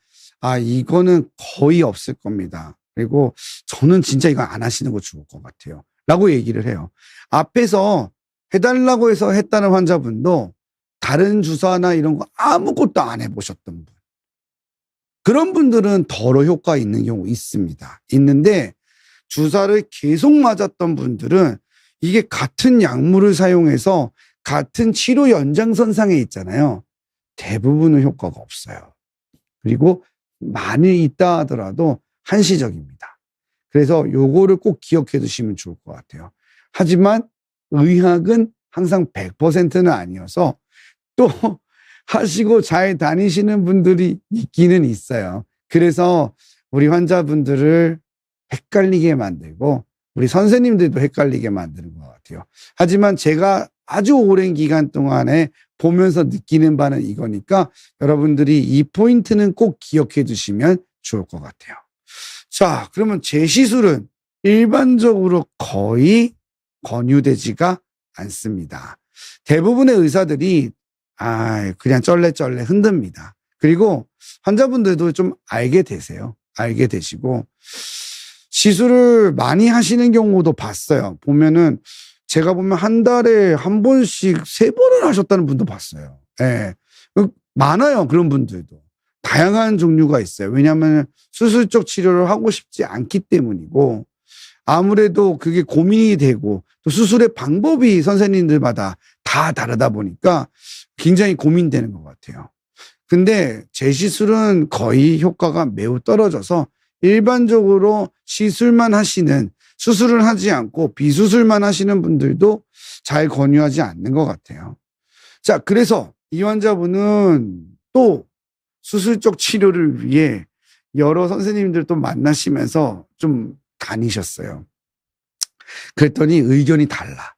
이거는 거의 없을 겁니다. 그리고 저는 진짜 이거 안 하시는 거 좋을 것 같아요. 라고 얘기를 해요. 앞에서 해달라고 해서 했다는 환자분도 다른 주사나 이런 거 아무것도 안 해보셨던 분. 그런 분들은 덜어 효과 있는 경우 있습니다. 있는데 주사를 계속 맞았던 분들은 이게 같은 약물을 사용해서 같은 치료 연장선상에 있잖아요. 대부분은 효과가 없어요. 그리고 많이 있다 하더라도 한시적입니다. 그래서 요거를 꼭 기억해 두시면 좋을 것 같아요. 하지만 의학은 항상 100%는 아니어서 또 하시고 잘 다니시는 분들이 있기는 있어요. 그래서 우리 환자분들을 헷갈리게 만들고 우리 선생님들도 헷갈리게 만드는 것 같아요. 하지만 제가 아주 오랜 기간 동안에 보면서 느끼는 바는 이거니까 여러분들이 이 포인트는 꼭 기억해 두시면 좋을 것 같아요. 자, 그러면 재시술은 일반적으로 거의 권유되지가 않습니다. 대부분의 의사들이 그냥 쩔레쩔레 흔듭니다. 그리고 환자분들도 좀 알게 되세요. 알게 되시고 시술을 많이 하시는 경우도 봤어요. 보면은 제가 보면 한 달에 한 번씩 3번을 하셨다는 분도 봤어요. 예. 많아요. 그런 분들도. 다양한 종류가 있어요. 왜냐하면 수술적 치료를 하고 싶지 않기 때문이고 아무래도 그게 고민이 되고 또 수술의 방법이 선생님들마다 다 다르다 보니까 굉장히 고민되는 것 같아요. 근데 재시술은 거의 효과가 매우 떨어져서 일반적으로 시술만 하시는 수술을 하지 않고 비수술만 하시는 분들도 잘 권유하지 않는 것 같아요. 자, 그래서 이 환자분은 또 수술적 치료를 위해 여러 선생님들 또 만나시면서 좀 다니셨어요. 그랬더니 의견이 달라.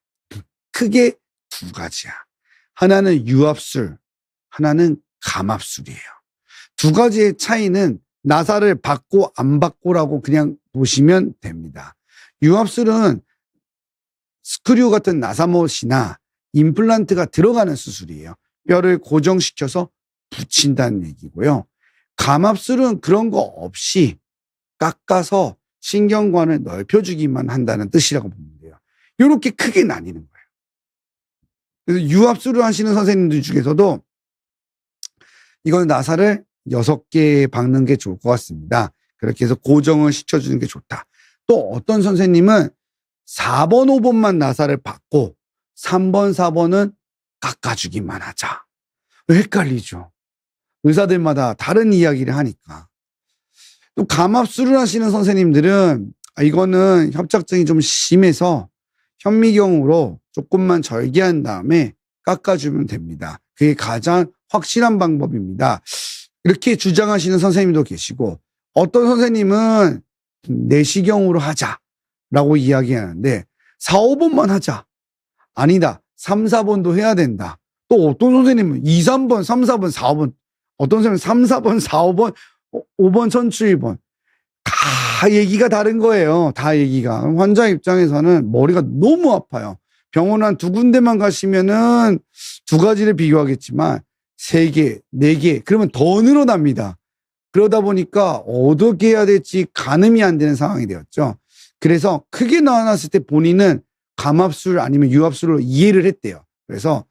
크게 2가지야. 하나는 유압술, 하나는 감압술이에요. 2가지의 차이는 나사를 받고 안 받고라고 그냥 보시면 됩니다. 유압술은 스크류 같은 나사못이나 임플란트가 들어가는 수술이에요. 뼈를 고정시켜서 붙인다는 얘기고요. 감압술은 그런 거 없이 깎아서 신경관을 넓혀주기만 한다는 뜻이라고 보면 돼요. 이렇게 크게 나뉘는 거예요. 그래서 유압술을 하시는 선생님들 중에서도 이건 나사를 6개 박는 게 좋을 것 같습니다. 그렇게 해서 고정을 시켜주는 게 좋다. 또 어떤 선생님은 4번, 5번만 나사를 박고 3번, 4번은 깎아주기만 하자. 헷갈리죠. 의사들마다 다른 이야기를 하니까. 또 감압술을 하시는 선생님들은 이거는 협착증이 좀 심해서 현미경으로 조금만 절개한 다음에 깎아주면 됩니다. 그게 가장 확실한 방법입니다. 이렇게 주장하시는 선생님도 계시고 어떤 선생님은 내시경으로 하자라고 이야기하는데 4, 5번만 하자. 아니다. 3, 4번도 해야 된다. 또 어떤 선생님은 2, 3번, 3, 4번, 4, 5번 어떤 선생님은 3, 4번, 4, 5번, 5번 천추 1번 다 얘기가 다른 거예요. 다 얘기가. 환자 입장에서는 머리가 너무 아파요. 병원 한 2군데만 가시면은 2가지를 비교하겠지만 3개, 4개 그러면 더 늘어납니다. 그러다 보니까 어떻게 해야 될지 가늠이 안 되는 상황이 되었죠. 그래서 크게 나왔을 때 본인은 감압술 아니면 유압술로 이해를 했대요. 그래서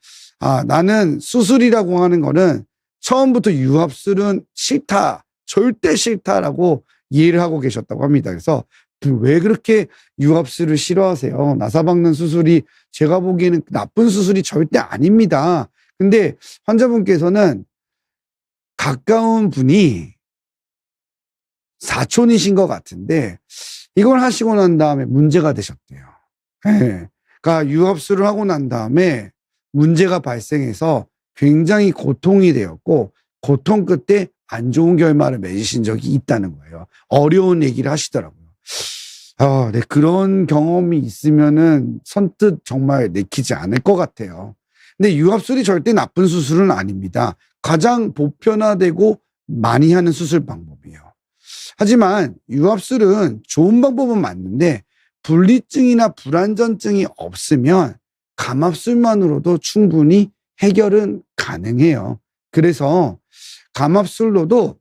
나는 수술이라고 하는 거는 처음부터 유압술은 싫다. 절대 싫다라고 이해를 하고 계셨다고 합니다. 그래서 왜 그렇게 유압술을 싫어하세요? 나사 박는 수술이 제가 보기에는 나쁜 수술이 절대 아닙니다. 근데 환자분께서는 가까운 분이 사촌이신 것 같은데 이걸 하시고 난 다음에 문제가 되셨대요. 네. 그러니까 유압술을 하고 난 다음에 문제가 발생해서 굉장히 고통이 되었고 고통 끝에 안 좋은 결말을 맺으신 적이 있다는 거예요. 어려운 얘기를 하시더라고요. 네, 그런 경험이 있으면은 선뜻 정말 내키지 않을 것 같아요. 근데 유압술이 절대 나쁜 수술은 아닙니다. 가장 보편화되고 많이 하는 수술 방법이에요. 하지만 유압술은 좋은 방법은 맞는데 분리증이나 불안전증이 없으면 감압술만으로도 충분히 해결은 가능해요. 그래서 감압술로도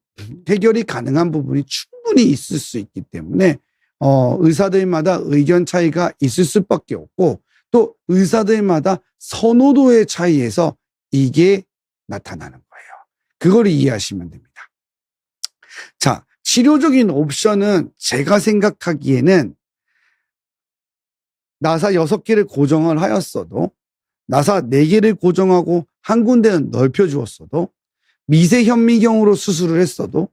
해결이 가능한 부분이 충분히 있을 수 있기 때문에 의사들마다 의견 차이가 있을 수밖에 없고 또 의사들마다 선호도의 차이에서 이게 나타나는 거예요. 그걸 이해하시면 됩니다. 자, 치료적인 옵션은 제가 생각하기에는 나사 6개를 고정을 하였어도 나사 4개를 고정하고 한 군데는 넓혀주었어도 미세 현미경으로 수술을 했어도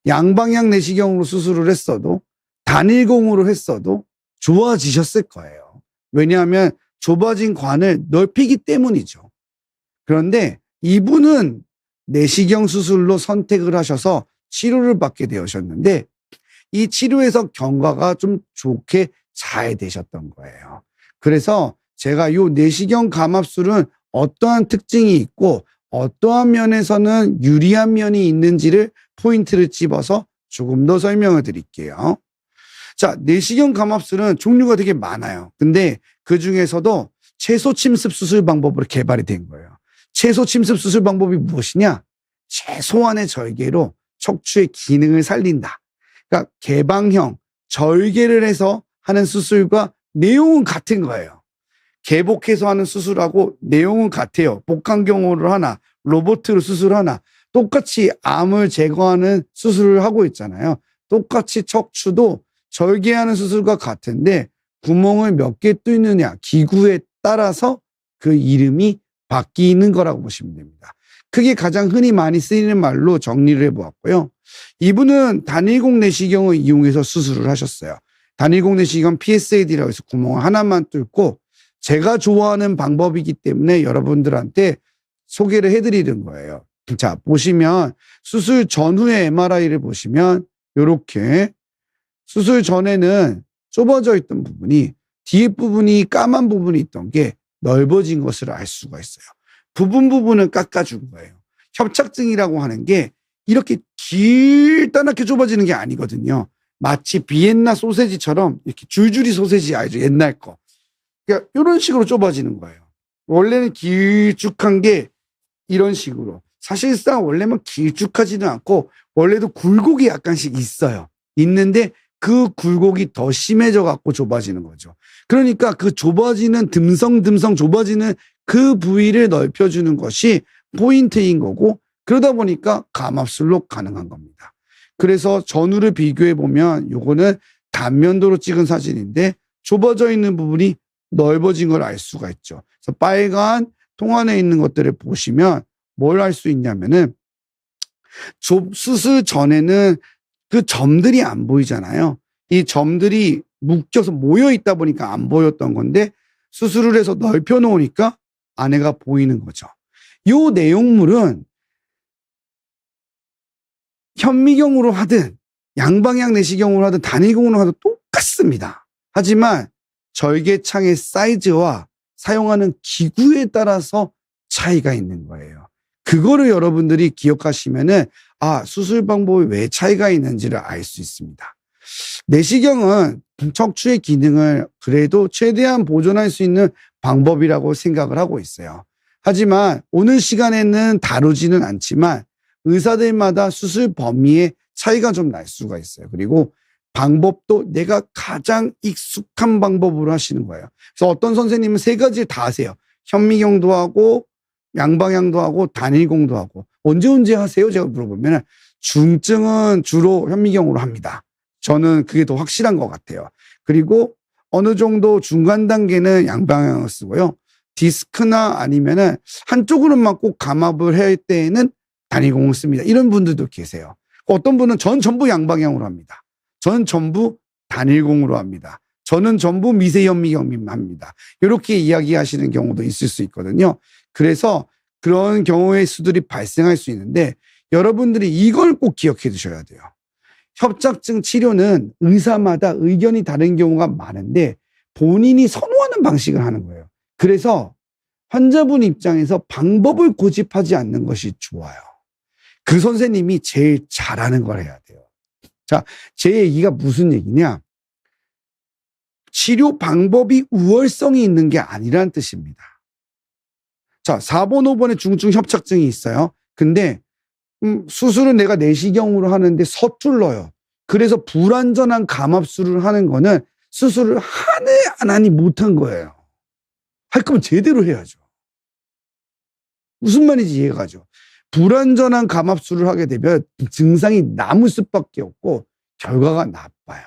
양방향 내시경으로 수술을 했어도 단일공으로 했어도 좋아지셨을 거예요. 왜냐하면 좁아진 관을 넓히기 때문이죠. 그런데 이분은 내시경 수술로 선택을 하셔서 치료를 받게 되셨는데 이 치료에서 경과가 좀 좋게 잘 되셨던 거예요. 그래서 제가 이 내시경 감압술은 어떠한 특징이 있고 어떠한 면에서는 유리한 면이 있는지를 포인트를 집어서 조금 더 설명을 드릴게요. 자, 내시경 감압술은 종류가 되게 많아요. 근데 그 중에서도 채소 침습 수술 방법으로 개발이 된 거예요. 채소 침습 수술 방법이 무엇이냐? 최소한의 절개로 척추의 기능을 살린다. 그러니까 개방형, 절개를 해서 하는 수술과 내용은 같은 거예요. 개복해서 하는 수술하고 내용은 같아요. 복강경호를 하나, 로보트로 수술하나, 똑같이 암을 제거하는 수술을 하고 있잖아요. 똑같이 척추도 절개하는 수술과 같은데 구멍을 몇 개 뚫느냐, 기구에 따라서 그 이름이 바뀌는 거라고 보시면 됩니다. 그게 가장 흔히 많이 쓰이는 말로 정리를 해보았고요. 이분은 단일공 내시경을 이용해서 수술을 하셨어요. 단일공 내시경 PSAD라고 해서 구멍을 하나만 뚫고 제가 좋아하는 방법이기 때문에 여러분들한테 소개를 해드리는 거예요. 자, 보시면 수술 전후의 MRI를 보시면 이렇게 수술 전에는 좁아져 있던 부분이 뒤에 부분이 까만 부분이 있던 게 넓어진 것을 알 수가 있어요. 부분을 깎아준 거예요. 협착증이라고 하는 게 이렇게 길다랗게 좁아지는 게 아니거든요. 마치 비엔나 소세지처럼 이렇게 줄줄이 소세지 알죠? 옛날 거. 그러니까 이런 식으로 좁아지는 거예요. 원래는 길쭉한 게 이런 식으로. 사실상 원래는 길쭉하지는 않고 원래도 굴곡이 약간씩 있어요. 있는데 그 굴곡이 더 심해져 갖고 좁아지는 거죠. 그러니까 그 좁아지는 듬성듬성 좁아지는 그 부위를 넓혀주는 것이 포인트인 거고, 그러다 보니까 감압술로 가능한 겁니다. 그래서 전후를 비교해 보면 요거는 단면도로 찍은 사진인데 좁아져 있는 부분이 넓어진 걸 알 수가 있죠. 그래서 빨간 통 안에 있는 것들을 보시면 뭘 알 수 있냐면은 수술 전에는 그 점들이 안 보이잖아요. 이 점들이 묶여서 모여 있다 보니까 안 보였던 건데 수술을 해서 넓혀 놓으니까 안에가 보이는 거죠. 요 내용물은 현미경으로 하든 양방향 내시경으로 하든 단일공으로 하든 똑같습니다. 하지만 절개창의 사이즈와 사용하는 기구에 따라서 차이가 있는 거예요. 그거를 여러분들이 기억하시면은 수술 방법이 왜 차이가 있는지를 알 수 있습니다. 내시경은 척추의 기능을 그래도 최대한 보존할 수 있는 방법이라고 생각을 하고 있어요. 하지만 오늘 시간에는 다루지는 않지만 의사들마다 수술 범위에 차이가 좀 날 수가 있어요. 그리고 방법도 내가 가장 익숙한 방법으로 하시는 거예요. 그래서 어떤 선생님은 3가지를 다 하세요. 현미경도 하고 양방향도 하고 단일공도 하고. 언제 하세요? 제가 물어보면 중증은 주로 현미경으로 합니다. 저는 그게 더 확실한 것 같아요. 그리고 어느 정도 중간 단계는 양방향을 쓰고요. 디스크나 아니면은 한쪽으로만 꼭 감압을 할 때에는 단일공을 씁니다. 이런 분들도 계세요. 어떤 분은 전 전부 양방향으로 합니다. 전 전부 단일공으로 합니다. 저는 전부 미세현미경만 합니다. 이렇게 이야기하시는 경우도 있을 수 있거든요. 그래서 그런 경우의 수들이 발생할 수 있는데 여러분들이 이걸 꼭 기억해 두셔야 돼요. 협착증 치료는 의사마다 의견이 다른 경우가 많은데 본인이 선호하는 방식을 하는 거예요. 그래서 환자분 입장에서 방법을 고집하지 않는 것이 좋아요. 그 선생님이 제일 잘하는 걸 해야 돼요. 자, 제 얘기가 무슨 얘기냐? 치료 방법이 우월성이 있는 게 아니란 뜻입니다. 자, 4번, 5번에 중증 협착증이 있어요. 근데 수술은 내가 내시경으로 하는데 서툴러요. 그래서 불완전한 감압술을 하는 거는 수술을 하네 안 하니 못한 거예요. 할 거면 제대로 해야죠. 무슨 말인지 이해가 가죠. 불완전한 감압술을 하게 되면 증상이 남을 수밖에 없고 결과가 나빠요.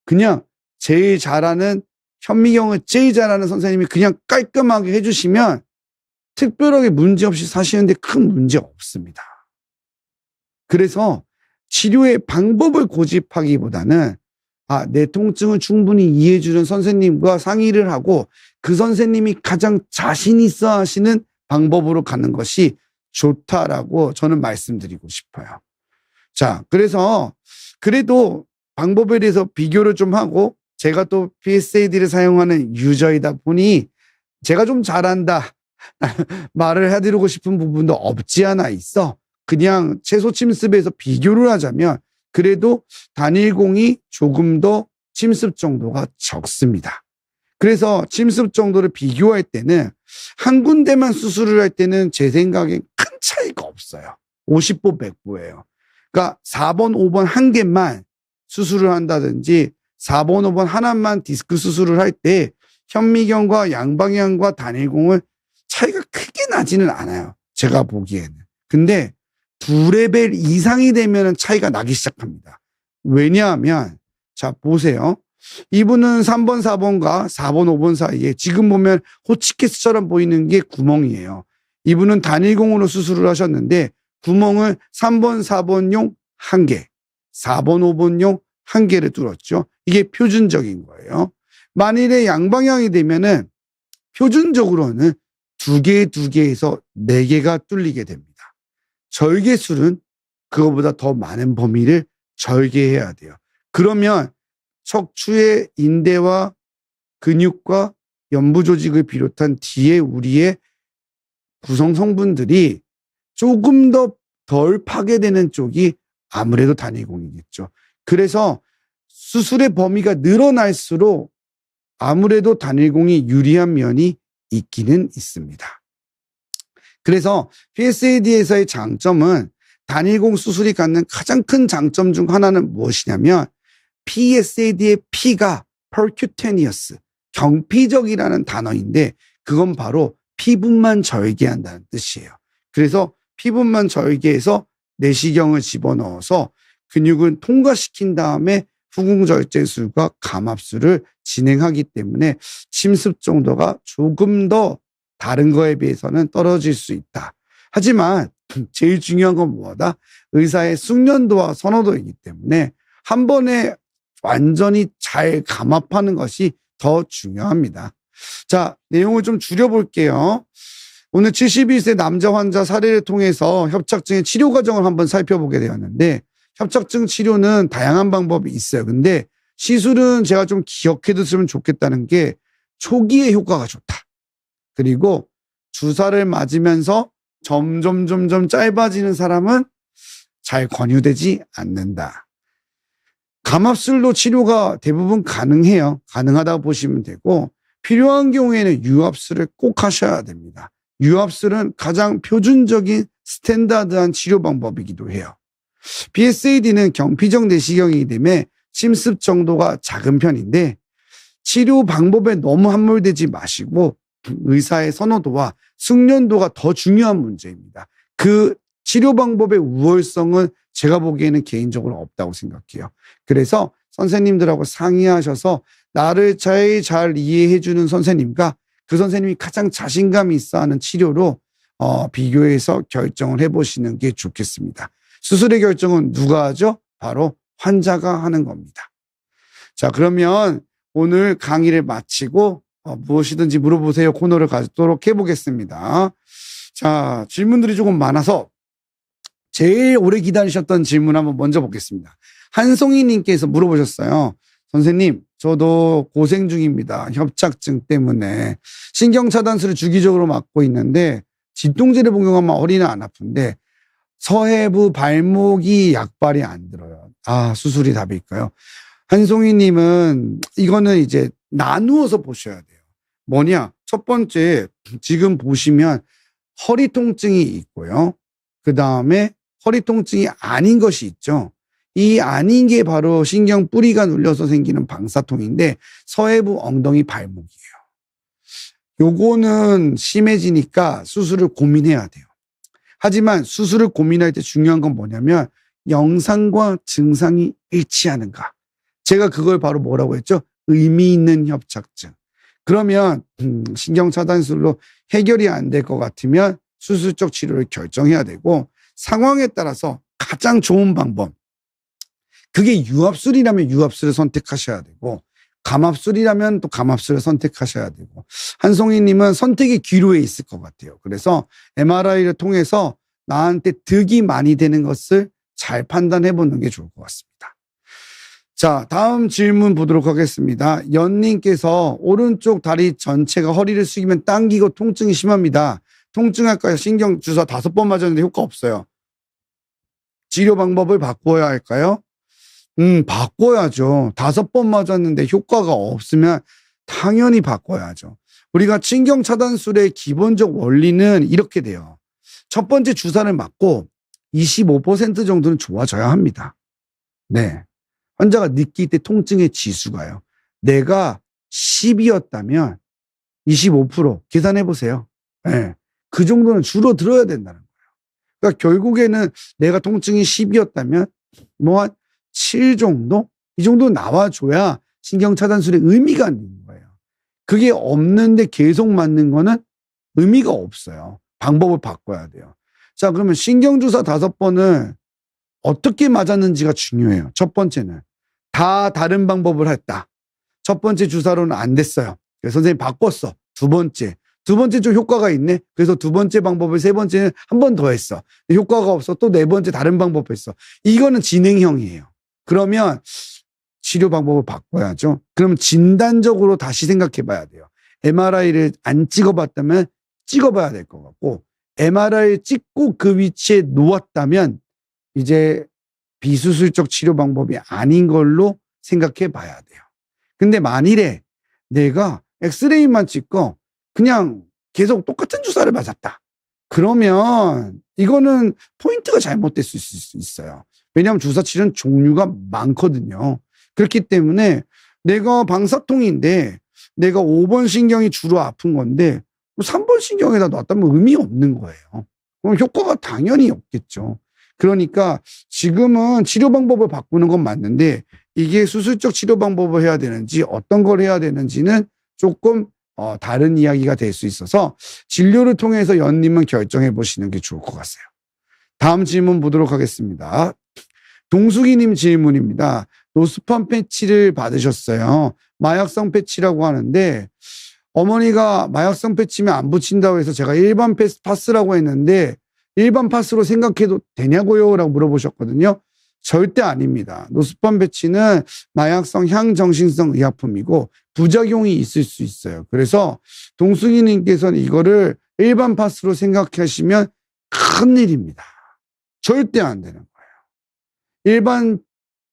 그냥 제일 잘하는 현미경을 제일 잘하는 선생님이 그냥 깔끔하게 해주시면 특별하게 문제없이 사시는데 큰 문제 없습니다. 그래서 치료의 방법을 고집하기보다는 내 통증을 충분히 이해해주는 선생님과 상의를 하고 그 선생님이 가장 자신 있어 하시는 방법으로 가는 것이 좋다라고 저는 말씀드리고 싶어요. 자, 그래서 그래도 방법에 대해서 비교를 좀 하고 제가 또 PSAD를 사용하는 유저이다 보니 제가 좀 잘한다 말을 해드리고 싶은 부분도 없지 않아 있어. 그냥 최소 침습에서 비교를 하자면 그래도 단일공이 조금 더 침습 정도가 적습니다. 그래서 침습 정도를 비교할 때는 한 군데만 수술을 할 때는 제 생각엔 큰 차이가 없어요. 50보 100보예요. 그러니까 4번, 5번 한 개만 수술을 한다든지 4번, 5번 하나만 디스크 수술을 할 때 현미경과 양방향과 단일공은 차이가 크게 나지는 않아요. 제가 보기에는. 근데 2레벨 이상이 되면 차이가 나기 시작합니다. 왜냐하면 자 보세요. 이분은 3번, 4번과 4번, 5번 사이에 지금 보면 호치키스처럼 보이는 게 구멍이에요. 이분은 단일공으로 수술을 하셨는데 구멍을 3번, 4번용 1개, 4번, 5번용 1개를 뚫었죠. 이게 표준적인 거예요. 만일에 양방향이 되면은 표준적으로는 2개, 2개에서 4개가 뚫리게 됩니다. 절개술은 그거보다 더 많은 범위를 절개해야 돼요. 그러면 척추의 인대와 근육과 연부 조직을 비롯한 뒤에 우리의 구성 성분들이 조금 더 덜 파괴되는 쪽이 아무래도 단일공이겠죠. 그래서 수술의 범위가 늘어날수록 아무래도 단일공이 유리한 면이 있기는 있습니다. 그래서 PSAD에서의 장점은 단일공 수술이 갖는 가장 큰 장점 중 하나는 무엇이냐면 PSAD의 P가 percutaneous, 경피적이라는 단어인데 그건 바로 피분만 절개한다는 뜻이에요. 그래서 피분만 절개해서 내시경을 집어넣어서 근육을 통과시킨 다음에 후궁절제술과 감압술을 진행하기 때문에 침습 정도가 조금 더 다른 거에 비해서는 떨어질 수 있다. 하지만 제일 중요한 건 뭐다? 의사의 숙련도와 선호도이기 때문에 한 번에 완전히 잘 감압하는 것이 더 중요합니다. 자, 내용을 좀 줄여볼게요. 오늘 72세 남자 환자 사례를 통해서 협착증의 치료 과정을 한번 살펴보게 되었는데 협착증 치료는 다양한 방법이 있어요. 근데 시술은 제가 좀 기억해뒀으면 좋겠다는 게 초기에 효과가 좋다. 그리고 주사를 맞으면서 점점 짧아지는 사람은 잘 권유되지 않는다. 감압술로 치료가 대부분 가능해요. 가능하다고 보시면 되고 필요한 경우에는 유압술을 꼭 하셔야 됩니다. 유압술은 가장 표준적인 스탠다드한 치료 방법이기도 해요. PSAD는 경피적 내시경이기 때문에 침습 정도가 작은 편인데 치료 방법에 너무 함몰되지 마시고 의사의 선호도와 숙련도가 더 중요한 문제입니다. 그 치료 방법의 우월성은 제가 보기에는 개인적으로 없다고 생각해요. 그래서 선생님들하고 상의하셔서 나를 잘 이해해주는 선생님과 그 선생님이 가장 자신감이 있어 하는 치료로 비교해서 결정을 해보시는 게 좋겠습니다. 수술의 결정은 누가 하죠? 바로 환자가 하는 겁니다. 자, 그러면 오늘 강의를 마치고 무엇이든지 물어보세요 코너를 가도록 해보겠습니다. 자, 질문들이 조금 많아서 제일 오래 기다리셨던 질문 한번 먼저 보겠습니다. 한송이님께서 물어보셨어요. 선생님, 저도 고생 중입니다. 협착증 때문에 신경차단술을 주기적으로 맞고 있는데 진통제를 복용하면 허리는 안 아픈데 서해부 발목이 약발이 안 들어요. 아, 수술이 답일까요? 한송이님은 이거는 이제 나누어서 보셔야 돼요. 뭐냐? 첫 번째, 지금 보시면 허리 통증이 있고요. 그 다음에 허리 통증이 아닌 것이 있죠. 이 아닌 게 바로 신경 뿌리가 눌려서 생기는 방사통인데 서해부 엉덩이 발목이에요. 요거는 심해지니까 수술을 고민해야 돼요. 하지만 수술을 고민할 때 중요한 건 뭐냐면 영상과 증상이 일치하는가. 제가 그걸 바로 뭐라고 했죠? 의미 있는 협착증. 그러면 신경차단술로 해결이 안 될 것 같으면 수술적 치료를 결정해야 되고 상황에 따라서 가장 좋은 방법. 그게 유압술이라면 유압술을 선택하셔야 되고 감압술이라면 또 감압술을 선택하셔야 되고 한송이님은 선택의 기로에 있을 것 같아요. 그래서 MRI를 통해서 나한테 득이 많이 되는 것을 잘 판단해 보는 게 좋을 것 같습니다. 자, 다음 질문 보도록 하겠습니다. 연님께서 오른쪽 다리 전체가 허리를 숙이면 당기고 통증이 심합니다. 통증할까요? 신경 주사 5번 맞았는데 효과 없어요. 치료 방법을 바꿔야 할까요? 바꿔야죠. 5번 맞았는데 효과가 없으면 당연히 바꿔야죠. 우리가 신경 차단술의 기본적 원리는 이렇게 돼요. 첫 번째 주사를 맞고 25% 정도는 좋아져야 합니다. 네. 환자가 느낄 때 통증의 지수가요. 내가 10이었다면 25% 계산해 보세요. 네. 그 정도는 줄어들어야 된다는 거예요. 그러니까 결국에는 내가 통증이 10이었다면 뭐 한 7 정도? 이 정도 나와줘야 신경차단술의 의미가 있는 거예요. 그게 없는데 계속 맞는 거는 의미가 없어요. 방법을 바꿔야 돼요. 자, 그러면 신경주사 5번을 어떻게 맞았는지가 중요해요. 첫 번째는 다 다른 방법을 했다. 첫 번째 주사로는 안 됐어요. 그래서 선생님 바꿨어. 두 번째 좀 효과가 있네. 그래서 두 번째 방법을 세 번째는 한 번 더 했어. 효과가 없어. 또 네 번째 다른 방법 했어. 이거는 진행형이에요. 그러면 치료 방법을 바꿔야죠. 그럼 진단적으로 다시 생각해 봐야 돼요. MRI를 안 찍어봤다면 찍어봐야 될 것 같고 MRI를 찍고 그 위치에 놓았다면 이제 비수술적 치료 방법이 아닌 걸로 생각해 봐야 돼요. 근데 만일에 내가 엑스레이만 찍고 그냥 계속 똑같은 주사를 맞았다. 그러면 이거는 포인트가 잘못됐을 수 있어요. 왜냐하면 주사 치료는 종류가 많거든요. 그렇기 때문에 내가 방사통인데 내가 5번 신경이 주로 아픈 건데 3번 신경에다 놨다면 의미 없는 거예요. 그럼 효과가 당연히 없겠죠. 그러니까 지금은 치료 방법을 바꾸는 건 맞는데 이게 수술적 치료 방법을 해야 되는지 어떤 걸 해야 되는지는 조금 다른 이야기가 될 수 있어서 진료를 통해서 연님은 결정해 보시는 게 좋을 것 같아요. 다음 질문 보도록 하겠습니다. 동숙이님 질문입니다. 노스팜 패치를 받으셨어요. 마약성 패치라고 하는데 어머니가 마약성 패치면 안 붙인다고 해서 제가 일반 파스라고 했는데 일반 파스로 생각해도 되냐고요? 라고 물어보셨거든요. 절대 아닙니다. 노스팜 패치는 마약성 향정신성 의약품이고 부작용이 있을 수 있어요. 그래서 동숙이님께서는 이거를 일반 파스로 생각하시면 큰일입니다. 절대 안 되는 거예요. 일반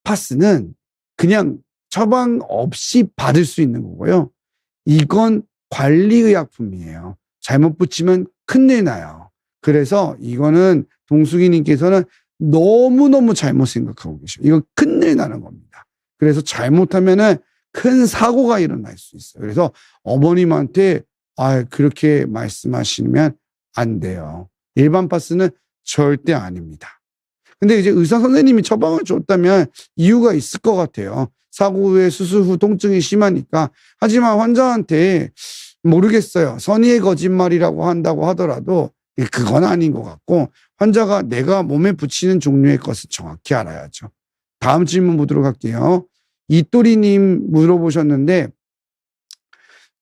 파스는 그냥 처방 없이 받을 수 있는 거고요. 이건 관리의약품이에요. 잘못 붙이면 큰일 나요. 그래서 이거는 동숙이님께서는 너무너무 잘못 생각하고 계셔요. 이건 큰일 나는 겁니다. 그래서 잘못하면은 큰 사고가 일어날 수 있어요. 그래서 어머님한테 그렇게 말씀하시면 안 돼요. 일반 파스는 절대 아닙니다. 근데 이제 의사 선생님이 처방을 줬다면 이유가 있을 것 같아요. 사고 후에 수술 후 통증이 심하니까. 하지만 환자한테 모르겠어요. 선의의 거짓말이라고 한다고 하더라도 그건 아닌 것 같고 환자가 내가 몸에 붙이는 종류의 것을 정확히 알아야죠. 다음 질문 보도록 할게요. 이또리님 물어보셨는데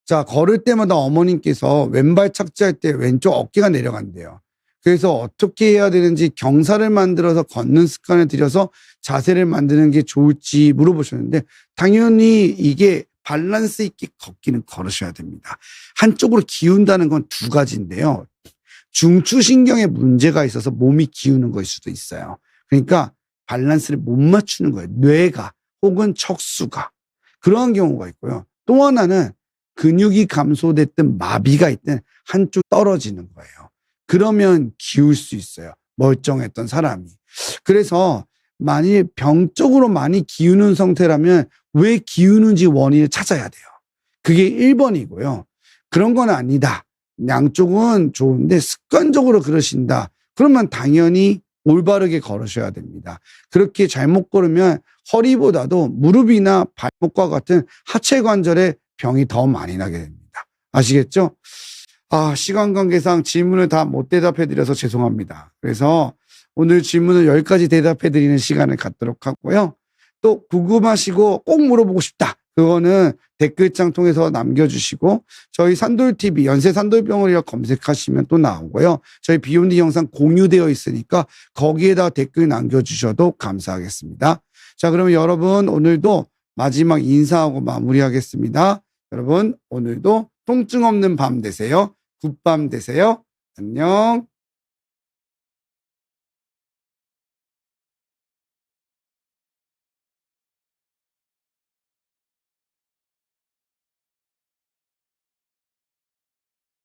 자, 걸을 때마다 어머님께서 왼발 착지할 때 왼쪽 어깨가 내려간대요. 그래서 어떻게 해야 되는지 경사를 만들어서 걷는 습관을 들여서 자세를 만드는 게 좋을지 물어보셨는데 당연히 이게 밸런스 있게 걷기는 걸으셔야 됩니다. 한쪽으로 기운다는 건 두 가지인데요. 중추신경에 문제가 있어서 몸이 기우는 것일 수도 있어요. 그러니까 밸런스를 못 맞추는 거예요. 뇌가 혹은 척수가. 그러한 경우가 있고요. 또 하나는 근육이 감소됐든 마비가 있든 한쪽 떨어지는 거예요. 그러면 기울 수 있어요. 멀쩡했던 사람이. 그래서 만일 병적으로 많이 기우는 상태라면 왜 기우는지 원인을 찾아야 돼요. 그게 1번이고요. 그런 건 아니다. 양쪽은 좋은데 습관적으로 그러신다. 그러면 당연히 올바르게 걸으셔야 됩니다. 그렇게 잘못 걸으면 허리보다도 무릎이나 발목과 같은 하체 관절에 병이 더 많이 나게 됩니다. 아시겠죠? 시간 관계상 질문을 다 못 대답해 드려서 죄송합니다. 그래서 오늘 질문을 10가지 대답해 드리는 시간을 갖도록 하고요. 또 궁금하시고 꼭 물어보고 싶다. 그거는 댓글창 통해서 남겨주시고 저희 산돌TV 연세산돌병원이라 검색하시면 또 나오고요. 저희 비욘디 영상 공유되어 있으니까 거기에다 댓글 남겨주셔도 감사하겠습니다. 자, 그러면 여러분 오늘도 마지막 인사하고 마무리하겠습니다. 여러분 오늘도 통증 없는 밤 되세요. 굿밤 되세요. 안녕.